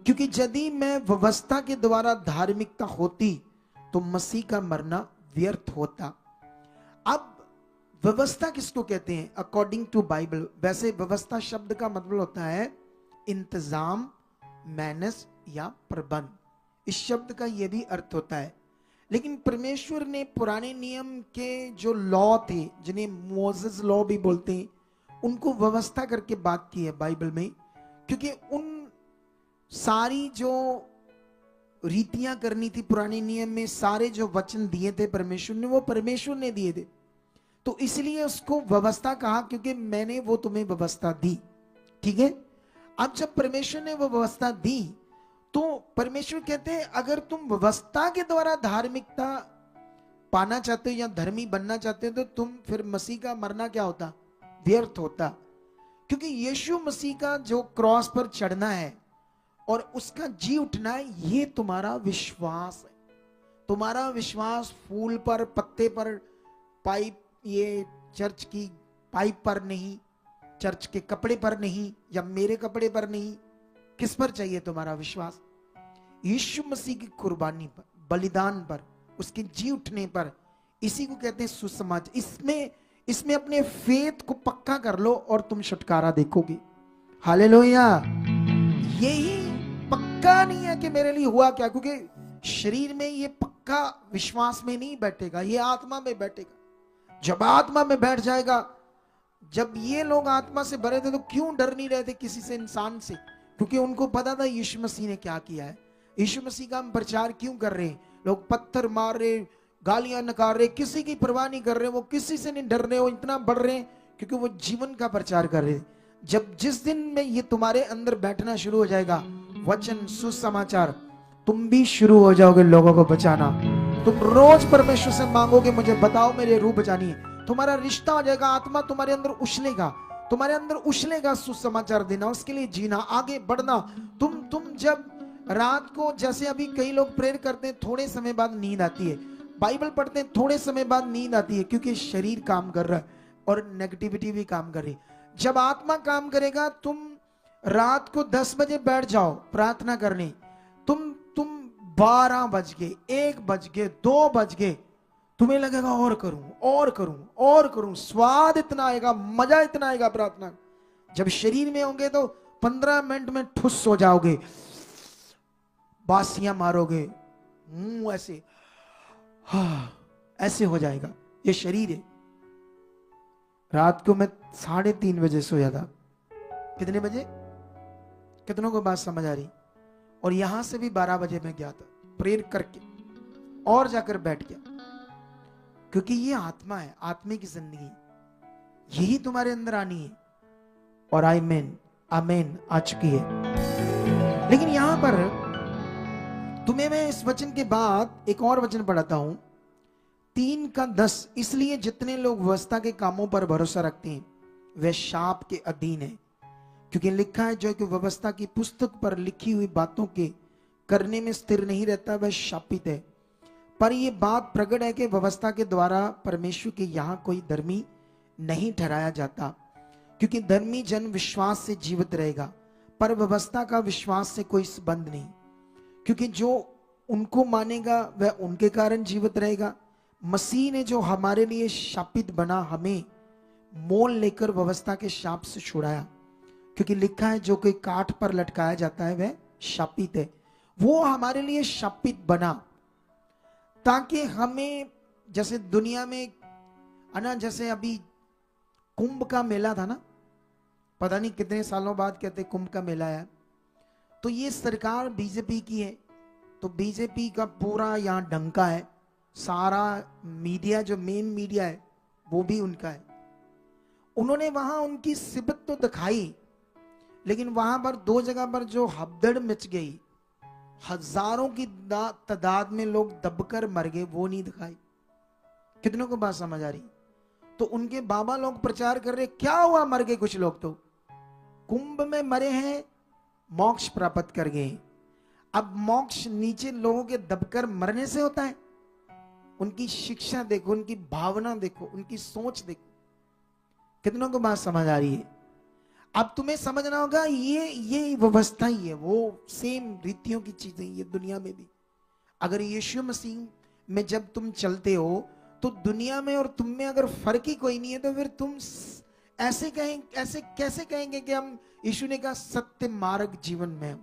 क्योंकि यदि मैं व्यवस्था के द्वारा धार्मिकता होती तो मसीह का मरना व्यर्थ होता। अब व्यवस्था किसको कहते हैं अकॉर्डिंग टू बाइबल? वैसे व्यवस्था शब्द का मतलब होता है इंतजाम, मैनेज या प्रबंध। इस शब्द का यह भी अर्थ होता है। लेकिन परमेश्वर ने पुराने नियम के जो लॉ थे, जिन्हें मोसेस लॉ भी बोलते हैं, उनको व्यवस्था करके बात की है बाइबल में, क्योंकि उन सारी जो रीतियां करनी थी पुराने नियम में, सारे जो वचन दिए थे परमेश्वर ने, वो परमेश्वर ने दिए थे। तो इसलिए उसको व्यवस्था कहा, क्योंकि मैंने वो तुम्हें व्यवस्था दी। ठीक है। अब जब परमेश्वर ने वो व्यवस्था दी तो परमेश्वर कहते हैं अगर तुम व्यवस्था के द्वारा धार्मिकता पाना चाहते हो या धर्मी बनना चाहते हो तो तुम फिर मसीह का मरना क्या होता, व्यर्थ होता। क्योंकि यीशु मसीह का जो क्रॉस पर चढ़ना है और उसका जी उठना है, ये तुम्हारा विश्वास है। तुम्हारा विश्वास फूल पर, पत्ते पर, पाइप, ये चर्च की पाइप पर नहीं, चर्च के कपड़े पर नहीं, या मेरे कपड़े पर नहीं। किस पर चाहिए तुम्हारा विश्वास? यीशु मसीह की कुर्बानी पर, बलिदान पर, उसके जी उठने पर। इसी को कहते हैं सुसमाचार। इसमें अपने फेथ को पक्का कर लो और तुम छुटकारा देखोगे। हालेलुया। यही पक्का नहीं है कि मेरे लिए हुआ क्या, क्योंकि शरीर में ये पक्का विश्वास में नहीं बैठेगा, ये आत्मा में बैठेगा। जब आत्मा में बैठ जाएगा, जब ये लोग आत्मा से भरे थे तो क्यों डर नहीं रहे थे किसी से, इंसान से? क्योंकि उनको पता था यीशु मसीह ने क्या किया है। यीशु मसीह का हम प्रचार क्यों कर रहे हैं? लोग पत्थर मार रहे, गालियां नकार रहे, किसी की परवाह नहीं कर रहे, वो किसी से नहीं डर रहे, वो इतना बढ़ रहे हैं क्योंकि वो जीवन का प्रचार कर रहे हैं। जब जिस दिन में ये तुम्हारे अंदर बैठना शुरू हो जाएगा, वचन, सुसमाचार, तुम भी शुरू हो जाओगे लोगों को बचाना। तुम रोज परमेश्वर से मांगोगे, मुझे बताओ मेरी रूह बचानी है। तुम्हारा रिश्ता हो जाएगा, आत्मा तुम्हारे अंदर उछलेगा, तुम्हारे अंदर उछलेगा सुसमाचार देना, उसके लिए जीना, आगे बढ़ना। तुम जब रात को, जैसे अभी कई लोग प्रेयर करते हैं, थोड़े समय बाद नींद आती है, बाइबल पढ़ते हैं, थोड़े समय बाद नींद आती है, क्योंकि शरीर काम कर रहा है और नेगेटिविटी भी काम कर रही है। जब आत्मा काम करेगा, तुम रात को 10 बजे बैठ जाओ प्रार्थना करने, तुम 12 बज गए, 1 बज गए, 2 बज गए, तुम्हें लगेगा और करूं, और करूं, और करूं। स्वाद इतना आएगा, मजा इतना आएगा प्रार्थना। जब शरीर में होंगे तो 15 मिनट में ठुस हो जाओगे, बासियां मारोगे, मुंह ऐसे ऐसे हो जाएगा। ये शरीर है। रात को मैं 3:30 बजे सोया था। कितने बजे? कितनों को बात समझ आ रही? और यहां से भी 12 बजे मैं गया था प्रेयर करके, और जाकर बैठ गया, क्योंकि ये आत्मा है, आत्मा की जिंदगी, यही तुम्हारे अंदर आनी है। और आमीन, आमीन आ चुकी है। लेकिन यहां पर तुम्हें मैं इस वचन के बाद एक और वचन पढ़ाता हूं, 3:10। इसलिए जितने लोग व्यवस्था के कामों पर भरोसा रखते हैं वे शाप के अधीन है, क्योंकि लिखा है जो कि व्यवस्था की पुस्तक पर लिखी हुई बातों के करने में स्थिर नहीं रहता वह शापित है। पर यह बात प्रकट है कि व्यवस्था के द्वारा परमेश्वर के यहाँ कोई धर्मी नहीं ठहराया जाता, क्योंकि धर्मी जन विश्वास से जीवित रहेगा, पर व्यवस्था का विश्वास से कोई संबंध नहीं, क्योंकि जो उनको मानेगा वह उनके कारण जीवित रहेगा। मसीह ने जो हमारे लिए शापित बना, हमें मोल लेकर व्यवस्था के शाप से छुड़ाया, क्योंकि लिखा है जो कोई काठ पर लटकाया जाता है वह शापित है, वो हमारे लिए शापित बना ताकि हमें, जैसे दुनिया में ना, जैसे अभी कुंभ का मेला था ना, पता नहीं कितने सालों बाद कहते कुंभ का मेला है, तो ये सरकार बीजेपी की है, तो बीजेपी का पूरा यहाँ डंका है, सारा मीडिया जो मेन मीडिया है वो भी उनका है। उन्होंने वहां उनकी सिबत तो दिखाई, लेकिन वहां पर 2 जगह पर जो हबदड़ मच गई, हजारों की तादाद में लोग दबकर मर गए, वो नहीं दिखाई। कितनों को बात समझ आ रही? तो उनके बाबा लोग प्रचार कर रहे, क्या हुआ मर गए कुछ लोग, तो कुंभ में मरे हैं, मोक्ष प्राप्त कर गए। अब मोक्ष नीचे लोगों के दबकर मरने से होता है? उनकी शिक्षा देखो, उनकी भावना देखो, उनकी सोच देखो। कितनों को बात समझ आ रही है? अब तुम्हें समझना होगा ये व्यवस्था ही है, वो सेम रीतियों की चीजें ये दुनिया में भी। अगर यीशु मसीह में जब तुम चलते हो तो दुनिया में और तुम में अगर फर्क ही कोई नहीं है, तो फिर तुम ऐसे कैसे कहेंगे कि हम, यीशु ने कहा सत्य मार्ग जीवन में हो,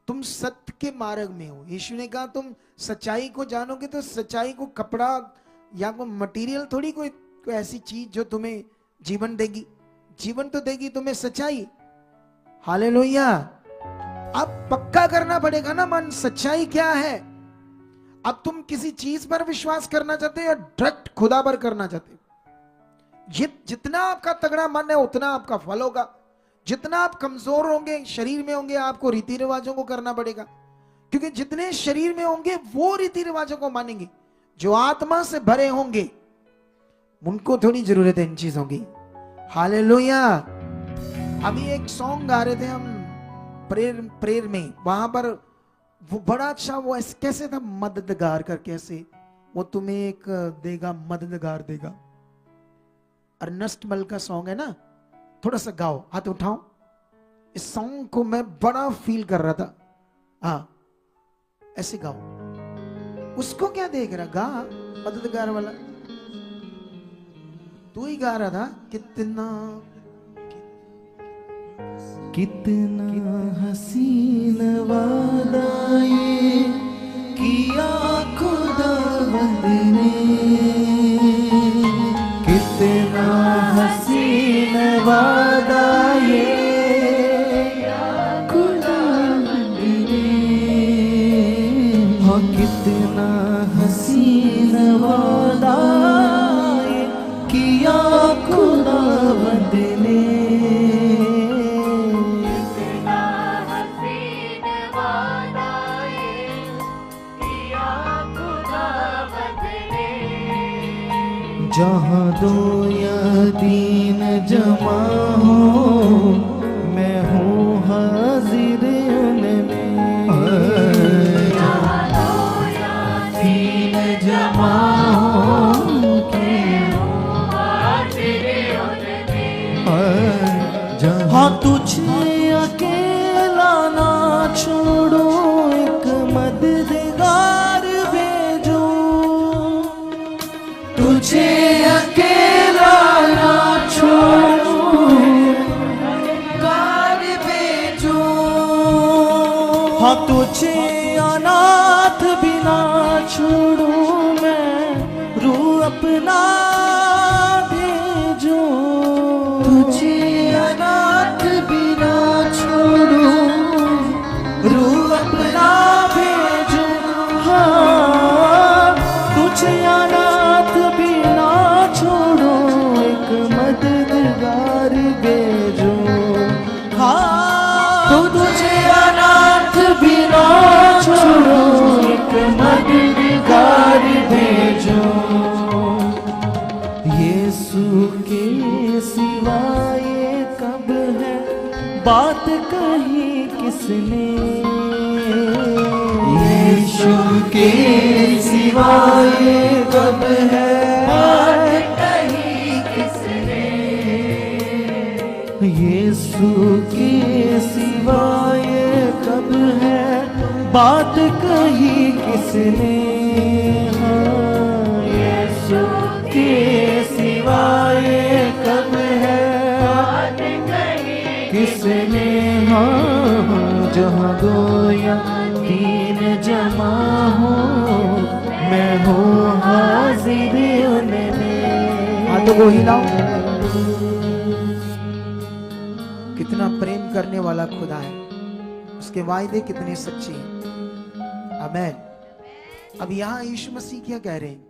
तुम सत्य के मार्ग में हो। यीशु ने कहा तुम सच्चाई को जानोगे, तो सच्चाई को कपड़ा या कोई मटेरियल थोड़ी, कोई ऐसी चीज जो तुम्हें जीवन देगी। जीवन तो देगी तुम्हें सच्चाई। हालेलुया। अब पक्का करना पड़ेगा ना मन, सच्चाई क्या है। अब तुम किसी चीज पर विश्वास करना चाहते हो या डायरेक्ट खुदा पर करना चाहते हो? जितना आपका तगड़ा मन है उतना आपका फल होगा। जितना आप कमजोर होंगे शरीर में होंगे, आपको रीति रिवाजों को करना पड़ेगा, क्योंकि जितने शरीर में होंगे वो रीति रिवाजों को मानेंगे। जो आत्मा से भरे होंगे उनको थोड़ी जरूरत है इन चीजों की। हालेलुया। अभी एक सॉन्ग गा रहे थे हम प्रेयर में, वहां पर वो बड़ा अच्छा, वो कैसे था, मददगार करके, ऐसे वो तुम्हें एक देगा, मददगार देगा। अर्नेस्ट मल का सॉन्ग है ना, थोड़ा सा गाओ, हाथ उठाओ। इस सॉन्ग को मैं बड़ा फील कर रहा था। हाँ ऐसे गाओ। उसको क्या देख रहा, गा मददगार वाला, तू ही गा रहा था। कितना हसीन वादा ये किया खुदावंद ने, कितना हसीन वादा ये खुदावंद ने, हाँ कितना हसीन वादा ये किया खुदावंद ने। जहाँ 2 या 3 जमा हो, मैं हूँ हाजिर उनमें। जहाँ 2 या 3 जमा हो, मैं हूँ हाजिर उनमें। हाँ तुझे अकेला ना छोड़ो, एक मददगार भेजो। तुझे अकेला ना छोड़ो, कार भेजो। हाँ तुझे अनाथ भी ना छोड़ो, मैं रूह अपना भेजो। तुझे अनाथ भी ना छोड़ो, रूह अपना भेजो। हाँ तुझे अनाथ भी ना छोड़ो, एक मददगार भेजो। हाँ तो तुझे अनाथ भी ना छोड़ो, एक मददगार भेजो। यीशु के सिवाय कब है बात कही किसने, यीशु के सिवाय कब है बात कही किसने। यीशु के सिवाय कब है बात कही किसने। हाँ यीशु के सिवाय कब है बात कही किसने। हाँ जहाँ दो या तीन जमा हो मैं हूँ हाजिर उनमें। हाथों को हिलाओ। कितना प्रेम करने वाला खुदा है, उसके वायदे कितने सच्चे हैं। आमीन। अब यहां यीशु मसीह क्या कह रहे हैं?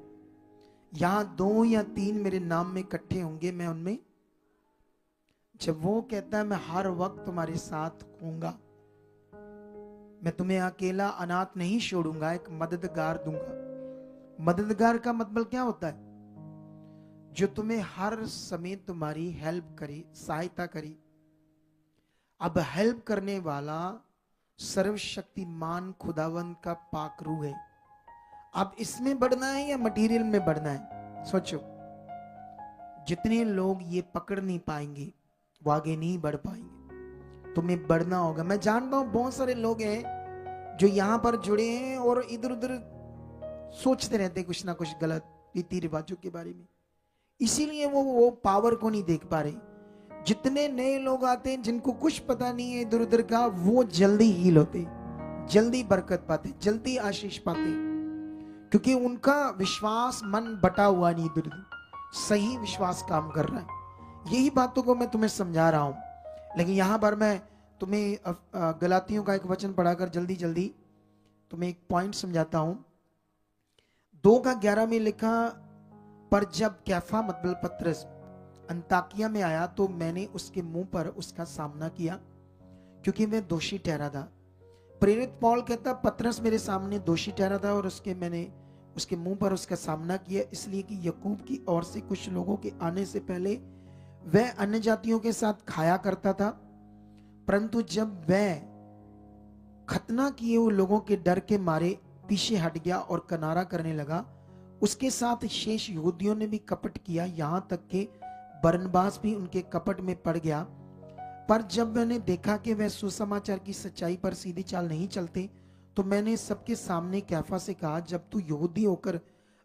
यहां 2 या 3 मेरे नाम में इकट्ठे होंगे मैं उनमें। जब वो कहता है मैं हर वक्त तुम्हारे साथ होऊंगा, मैं तुम्हें अकेला अनाथ नहीं छोड़ूंगा, एक मददगार दूंगा। मददगार का मतलब क्या होता है? जो तुम्हें हर समय तुम्हारी हेल्प करे, सहायता करे। अब हेल्प करने वाला सर्वशक्तिमान खुदावंत का पाक रूह है। अब इसमें बढ़ना है या मटेरियल में बढ़ना है? सोचो। जितने लोग ये पकड़ नहीं पाएंगे वो आगे नहीं बढ़ पाएंगे। तुम्हें बढ़ना होगा। मैं जानता हूं बहुत सारे लोग हैं जो यहां पर जुड़े हैं और इधर उधर सोचते रहते कुछ ना कुछ गलत रीति रिवाजों के बारे में, इसीलिए वो पावर को नहीं देख पा रहे। जितने नए लोग आते हैं जिनको कुछ पता नहीं है इधर उधर का, वो जल्दी हील होते, जल्दी बरकत पाते, जल्दी आशीष पाते, क्योंकि उनका विश्वास मन बटा हुआ नहीं, इधर उधर सही विश्वास काम कर रहा है। यही बातों को मैं तुम्हें समझा रहा हूं। लेकिन यहां पर मैं तुम्हें गलातियों का एक वचन पढ़ाकर जल्दी जल्दी तुम्हें एक पॉइंट समझाता हूं। 2:11 में लिखा, पर जब कैफा मतलब पतरस अंताकिया में आया तो मैंने उसके मुंह पर उसका सामना किया क्योंकि मैं दोषी ठहरा था। प्रेरित पौल कहता पतरस मेरे सामने दोषी ठहरा था और मैंने उसके मुंह पर उसका सामना किया, इसलिए कि याकूब की ओर से कुछ लोगों के आने से पहले वह अन्य जातियों के साथ खाया करता था, परंतु जब वह खतना किए हुए लोगों के डर के मारे पीछे हट गया और किनारा करने लगा, उसके साथ शेष यहूदियों ने भी कपट किया, यहां तक कि बरनबास भी उनके कपट में पड़ गया। पर जब मैंने देखा कि वह सुसमाचार की सच्चाई पर सीधी चाल नहीं चलते, तो मैंने सबके सामने कैफा से कहा, जब तू यहूदी होकर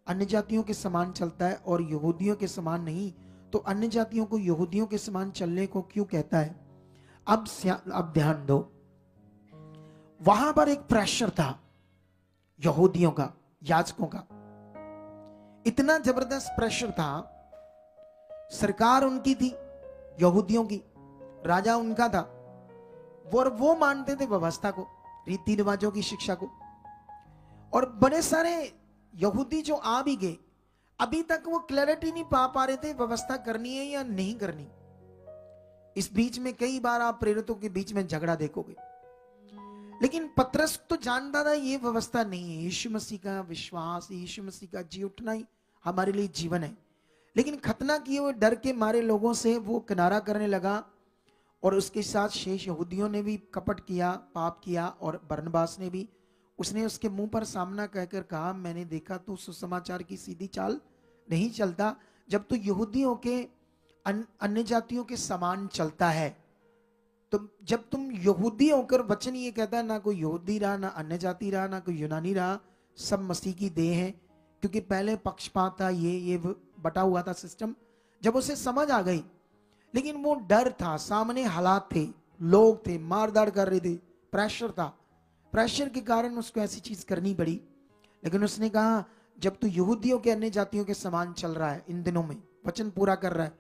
अन्य जातियों के समान चलता है और यहूदियों के समान नहीं, तो अन्य जातियों को यहूदियों के समान चलने को क्यों कहता है? अब ध्यान दो, वहां पर एक प्रेशर था यहूदियों का, याजकों का, इतना जबरदस्त प्रेशर था। सरकार उनकी थी, यहूदियों की, राजा उनका था, और वो मानते थे व्यवस्था को, रीति रिवाजों की शिक्षा को। और बड़े सारे यहूदी जो आ भी गए, अभी तक वो क्लैरिटी नहीं पा रहे थे व्यवस्था करनी है या नहीं करनी। इस बीच में कई बार आप प्रेरितों के बीच में झगड़ा देखोगे, लेकिन पतरस तो जानता था ये व्यवस्था नहीं है। यीशु मसीह का विश्वास, यीशु मसीह का जी उठना ही हमारे लिए जीवन है। लेकिन खतना किए हुए डर के मारे लोगों से वो किनारा करने लगा, और उसके साथ शेष यहूदियों ने भी कपट किया, पाप किया, और बरनबास ने भी। उसने उसके मुंह पर सामना कहकर कहा, मैंने देखा तू सुसमाचार की सीधी चाल नहीं चलता, जब तू यहूदियों के अन्य जातियों के समान चलता है। तो जब तुम यहूदी होकर, वचन ये कहता है ना कोई यहूदी रहा, ना अन्य जाति रहा, ना कोई यूनानी रहा, सब मसीह की देह है। क्योंकि पहले पक्षपात था, ये बटा हुआ था सिस्टम। जब उसे समझ आ गई, लेकिन वो डर था, सामने हालात थे, लोग थे, मारदार कर रहे थे, प्रेशर था, प्रेशर के कारण उसको ऐसी चीज करनी पड़ी। लेकिन उसने कहा, जब तू यहूदियों के अन्य जातियों के समान चल रहा है, इन दिनों में वचन पूरा कर रहा है,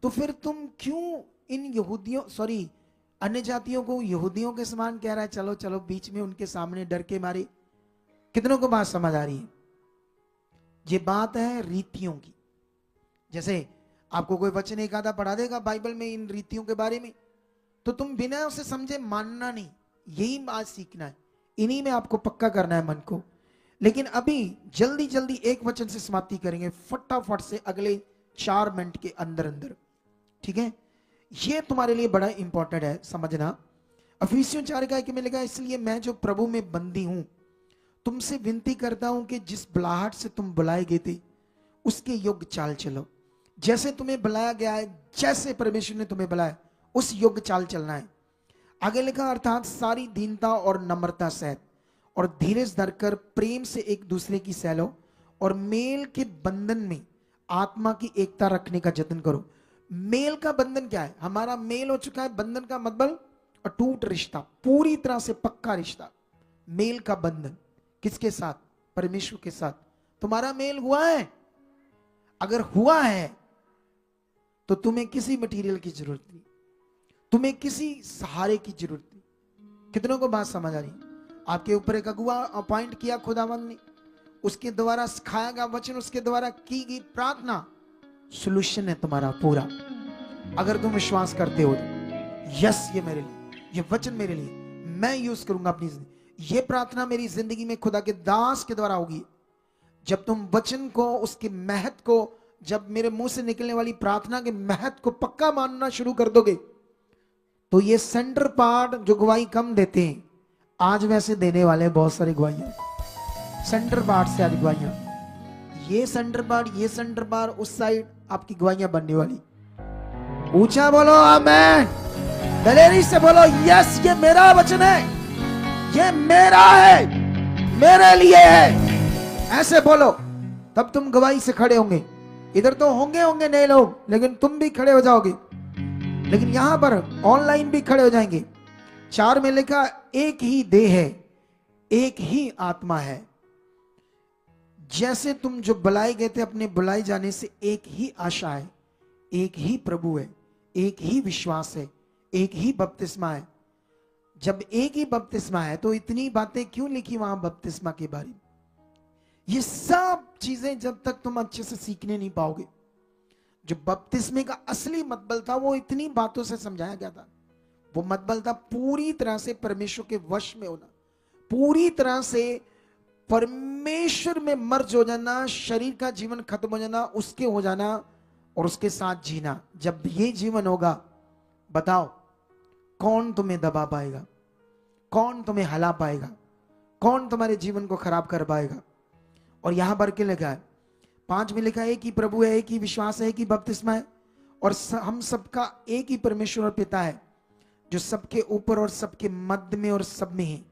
तो फिर तुम क्यों इन अन्य जातियों को यहूदियों के समान कह रहा है? चलो चलो बीच में उनके सामने डर के मारे। कितनों को बात समझ आ रही है? ये बात है रीतियों की। जैसे आपको कोई वचन एक आधा पढ़ा देगा बाइबल में इन रीतियों के बारे में, तो तुम बिना उसे समझे मानना नहीं, यही बात सीखना है, इन्हीं में आपको पक्का करना है मन को। लेकिन अभी जल्दी जल्दी एक वचन से समाप्ति करेंगे, फटाफट से अगले 4 मिनट के अंदर अंदर, ठीक है? ये तुम्हारे लिए बड़ा इंपॉर्टेंट है समझना। इफिसियों 4:1 में लिखा, इसलिए मैं जो प्रभु में बंदी हूं तुमसे विनती करता हूं कि जिस बुलाहट से तुम बुलाए गए थे उसके योग्य चाल चलो, जैसे तुम्हें बुलाया गया है, जैसे परमेश्वर ने तुम्हें बुलाया उस योग्य चाल चलना है। आगे लिखा, अर्थात सारी दीनता और नम्रता सहित और धीरज धरकर प्रेम से एक दूसरे की सह लो, और मेल के बंधन में आत्मा की एकता रखने का जतन करो। मेल का बंधन क्या है? हमारा मेल हो चुका है, बंधन का मतलब अटूट रिश्ता, पूरी तरह से पक्का रिश्ता, मेल का बंधन। किसके साथ? परमेश्वर के साथ। तुम्हारा मेल हुआ है? अगर हुआ है तो तुम्हें किसी मटेरियल की जरूरत नहीं, तुम्हें किसी सहारे की जरूरत नहीं। कितनों को बात समझ आ रही? आपके ऊपर एक अगुआ अपॉइंट किया खुदावंद ने, उसके द्वारा सिखाया गया वचन, उसके द्वारा की गई प्रार्थना सॉल्यूशन है तुम्हारा पूरा। अगर तुम विश्वास करते हो तो यस, ये मेरे लिए, ये वचन मेरे लिए, मैं यूज करूंगा अपनी जिंदगी, ये प्रार्थना मेरी जिंदगी में खुदा के दास के द्वारा होगी। जब तुम वचन को, उसके महत्व को, जब मेरे मुंह से निकलने वाली प्रार्थना के महत्व को पक्का मानना शुरू कर दोगे तो ये सेंटर पार्ट जो गवाही कम देते हैं, आज वैसे देने वाले हैं बहुत सारी गवाहियां, सेंटर पार्ट से आज गवाहियां, ये सेंटर पार्ट, ये सेंटर पार्ट, उस साइड आपकी गवाहियां बनने वाली। ऊंचा बोलो आमेन, दलेरी से बोलो यस, ये मेरा वचन है, ये मेरा है, मेरे लिए है, ऐसे बोलो, तब तुम गवाही से खड़े होंगे। इधर तो होंगे नए लोग, लेकिन तुम भी खड़े हो जाओगे, लेकिन यहां पर ऑनलाइन भी खड़े हो जाएंगे। 4 में लिखा एक ही देह है, एक ही आत्मा है। जैसे तुम जो बुलाए गए थे, अपने बुलाए जाने से एक ही आशा है, एक ही प्रभु है, एक ही विश्वास है, एक ही बपतिस्मा है। जब एक ही बपतिस्मा है तो इतनी बातें क्यों लिखी वहां बपतिस्मा के बारे में? ये सब चीजें जब तक तुम अच्छे से सीखने नहीं पाओगे, जो बपतिस्मे का असली मतबल था वो इतनी बातों से समझाया गया था। वो मतबल था पूरी तरह से परमेश्वर के वश में होना, पूरी तरह से परमेश्वर में मर्ज हो जाना, शरीर का जीवन खत्म हो जाना, उसके हो जाना और उसके साथ जीना। जब ये जीवन होगा, बताओ कौन तुम्हें दबा पाएगा, कौन तुम्हें हला पाएगा, कौन तुम्हारे जीवन को खराब कर पाएगा? और यहां पर क्या लिखा है? 5 में लिखा है एक ही प्रभु है, एक ही विश्वास है, एक ही बपतिस्मा है, और हम सबका एक ही परमेश्वर और पिता है जो सबके ऊपर और सबके मध्य में और सब में है।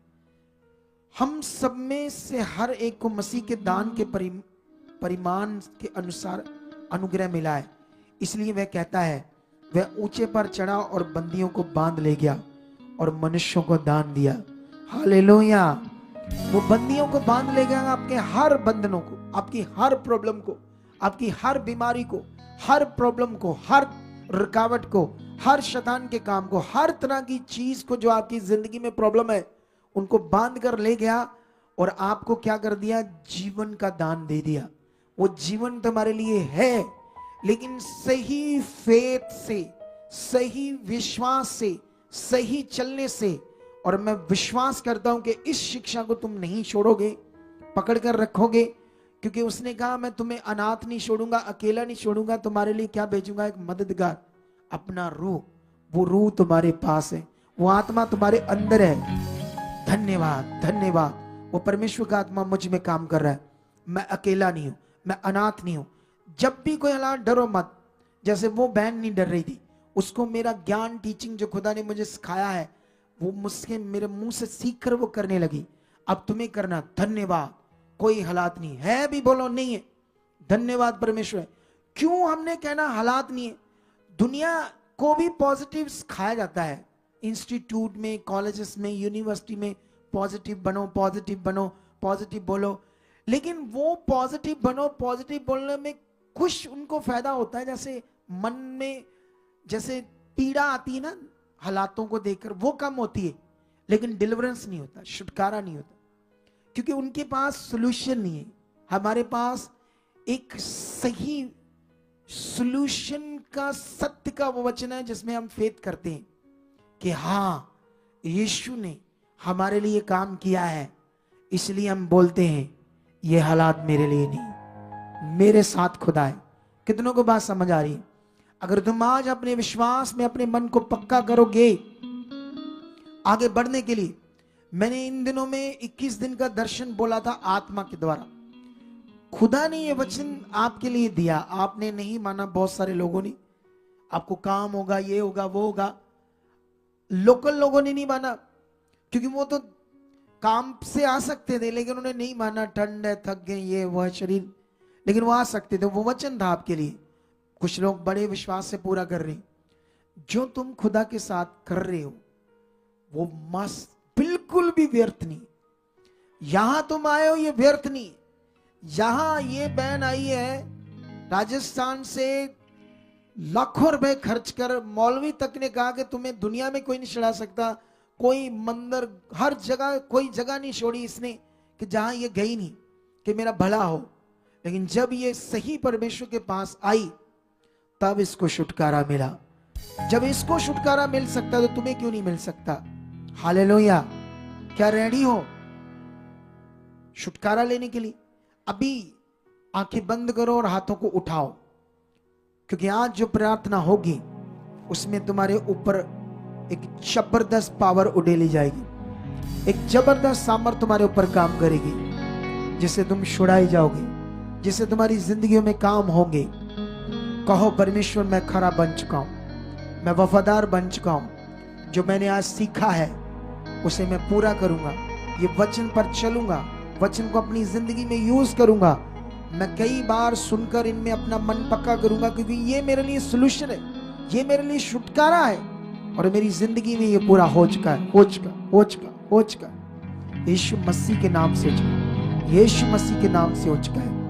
हम सब में से हर एक को मसीह के दान के परिमाण के अनुसार अनुग्रह मिला है। इसलिए वह कहता है, वह ऊंचे पर चढ़ा और बंदियों को बांध ले गया और मनुष्यों को दान दिया। हालेलुया। वो बंदियों को बांध ले गया, आपके हर बंधनों को, आपकी हर प्रॉब्लम को, आपकी हर बीमारी को, हर प्रॉब्लम को, हर रुकावट को, हर शैतान के काम को, हर तरह की चीज को जो आपकी जिंदगी में प्रॉब्लम है, उनको बांध कर ले गया और आपको क्या कर दिया? जीवन का दान दे दिया। वो जीवन तुम्हारे लिए है, लेकिन सही फेथ से, सही विश्वास से, सही चलने से। और मैं विश्वास करता हूं कि इस शिक्षा को तुम नहीं छोड़ोगे, पकड़ कर रखोगे, क्योंकि उसने कहा मैं तुम्हें अनाथ नहीं छोड़ूंगा, अकेला नहीं छोड़ूंगा, तुम्हारे लिए क्या भेजूंगा? एक मददगार, अपना रूह। वो रूह तुम्हारे पास है, वो आत्मा तुम्हारे अंदर है। धन्यवाद, धन्यवाद। वो परमेश्वर का आत्मा मुझ में काम कर रहा है। मैं अकेला नहीं हूं, मैं अनाथ नहीं हूं। जब भी कोई हालात, डरो मत। जैसे वो बहन नहीं डर रही थी, उसको मेरा ज्ञान, टीचिंग जो खुदा ने मुझे सिखाया है, वो मुझसे, मेरे मुंह से सीख कर वो करने लगी। अब तुम्हें करना। धन्यवाद। कोई हालात नहीं है, भी बोलो नहीं है। धन्यवाद परमेश्वर। क्यों हमने कहना हालात नहीं है? दुनिया को भी पॉजिटिव सिखाया जाता है, इंस्टीट्यूट में, कॉलेजेस में, यूनिवर्सिटी में, पॉजिटिव बनो, पॉजिटिव बनो, पॉजिटिव बोलो। लेकिन वो पॉजिटिव बनो, पॉजिटिव बोलने में कुछ उनको फायदा होता है, जैसे मन में जैसे पीड़ा आती है ना हालातों को देखकर, वो कम होती है, लेकिन डिलीवरेंस नहीं होता, छुटकारा नहीं होता, क्योंकि उनके पास सॉल्यूशन नहीं है। हमारे पास एक सही सॉल्यूशन का, सत्य का वो वचन है जिसमें हम फेथ करते हैं कि हाँ, यीशु ने हमारे लिए काम किया है, इसलिए हम बोलते हैं ये हालात मेरे लिए नहीं, मेरे साथ खुदा है। कितनों को बात समझ आ रही है? अगर तुम आज अपने विश्वास में अपने मन को पक्का करोगे आगे बढ़ने के लिए। मैंने इन दिनों में 21 दिन का दर्शन बोला था आत्मा के द्वारा। खुदा ने ये वचन आपके लिए दिया, आपने नहीं माना। बहुत सारे लोगों ने, आपको काम होगा, ये होगा, वो होगा। लोकल लोगों ने नहीं माना, क्योंकि वो तो काम से आ सकते थे, लेकिन उन्होंने नहीं माना। ठंड है, थक गए, ये वह शरीर, लेकिन वो आ सकते थे। वो वचन था आपके लिए। कुछ लोग बड़े विश्वास से पूरा कर रहे हैं। जो तुम खुदा के साथ कर रहे हो वो मस्त, बिल्कुल भी व्यर्थ नहीं। यहां तुम आए हो ये व्यर्थ नहीं। यहां ये बहन आई है राजस्थान से, लाखों रुपए खर्च कर, मौलवी तक ने कहा कि तुम्हें दुनिया में कोई नहीं चढ़ा सकता, कोई मंदिर, हर जगह कोई जगह नहीं छोड़ी इसने कि जहां ये गई नहीं कि मेरा भला हो। लेकिन जब ये सही परमेश्वर के पास आई तब इसको छुटकारा मिला। जब इसको छुटकारा मिल सकता तो तुम्हें क्यों नहीं मिल सकता? हालेलुया। क्या रेडी हो छुटकारा लेने के लिए? अभी आंखें बंद करो और हाथों को उठाओ, क्योंकि आज जो प्रार्थना होगी उसमें तुम्हारे ऊपर एक जबरदस्त पावर उड़ेली जाएगी, एक जबरदस्त सामर्थ तुम्हारे ऊपर काम करेगी, जिससे तुम छुड़ाई जाओगे, जिससे तुम्हारी जिंदगियों में काम होंगे। कहो परमेश्वर मैं खरा बन चुका हूं, मैं वफादार बन चुका हूं, जो मैंने आज सीखा है उसे मैं पूरा करूंगा, ये वचन पर चलूंगा, वचन को अपनी जिंदगी में यूज करूंगा। मैं कई बार सुनकर इनमें अपना मन पक्का करूंगा, क्योंकि ये मेरे लिए सोल्यूशन है, ये मेरे लिए छुटकारा है, और मेरी जिंदगी में ये पूरा हो चुका है, हो चुका, हो चुका, हो चुका। यीशु मसीह के नाम से हो चुका, यीशु मसीह के नाम से हो चुका है।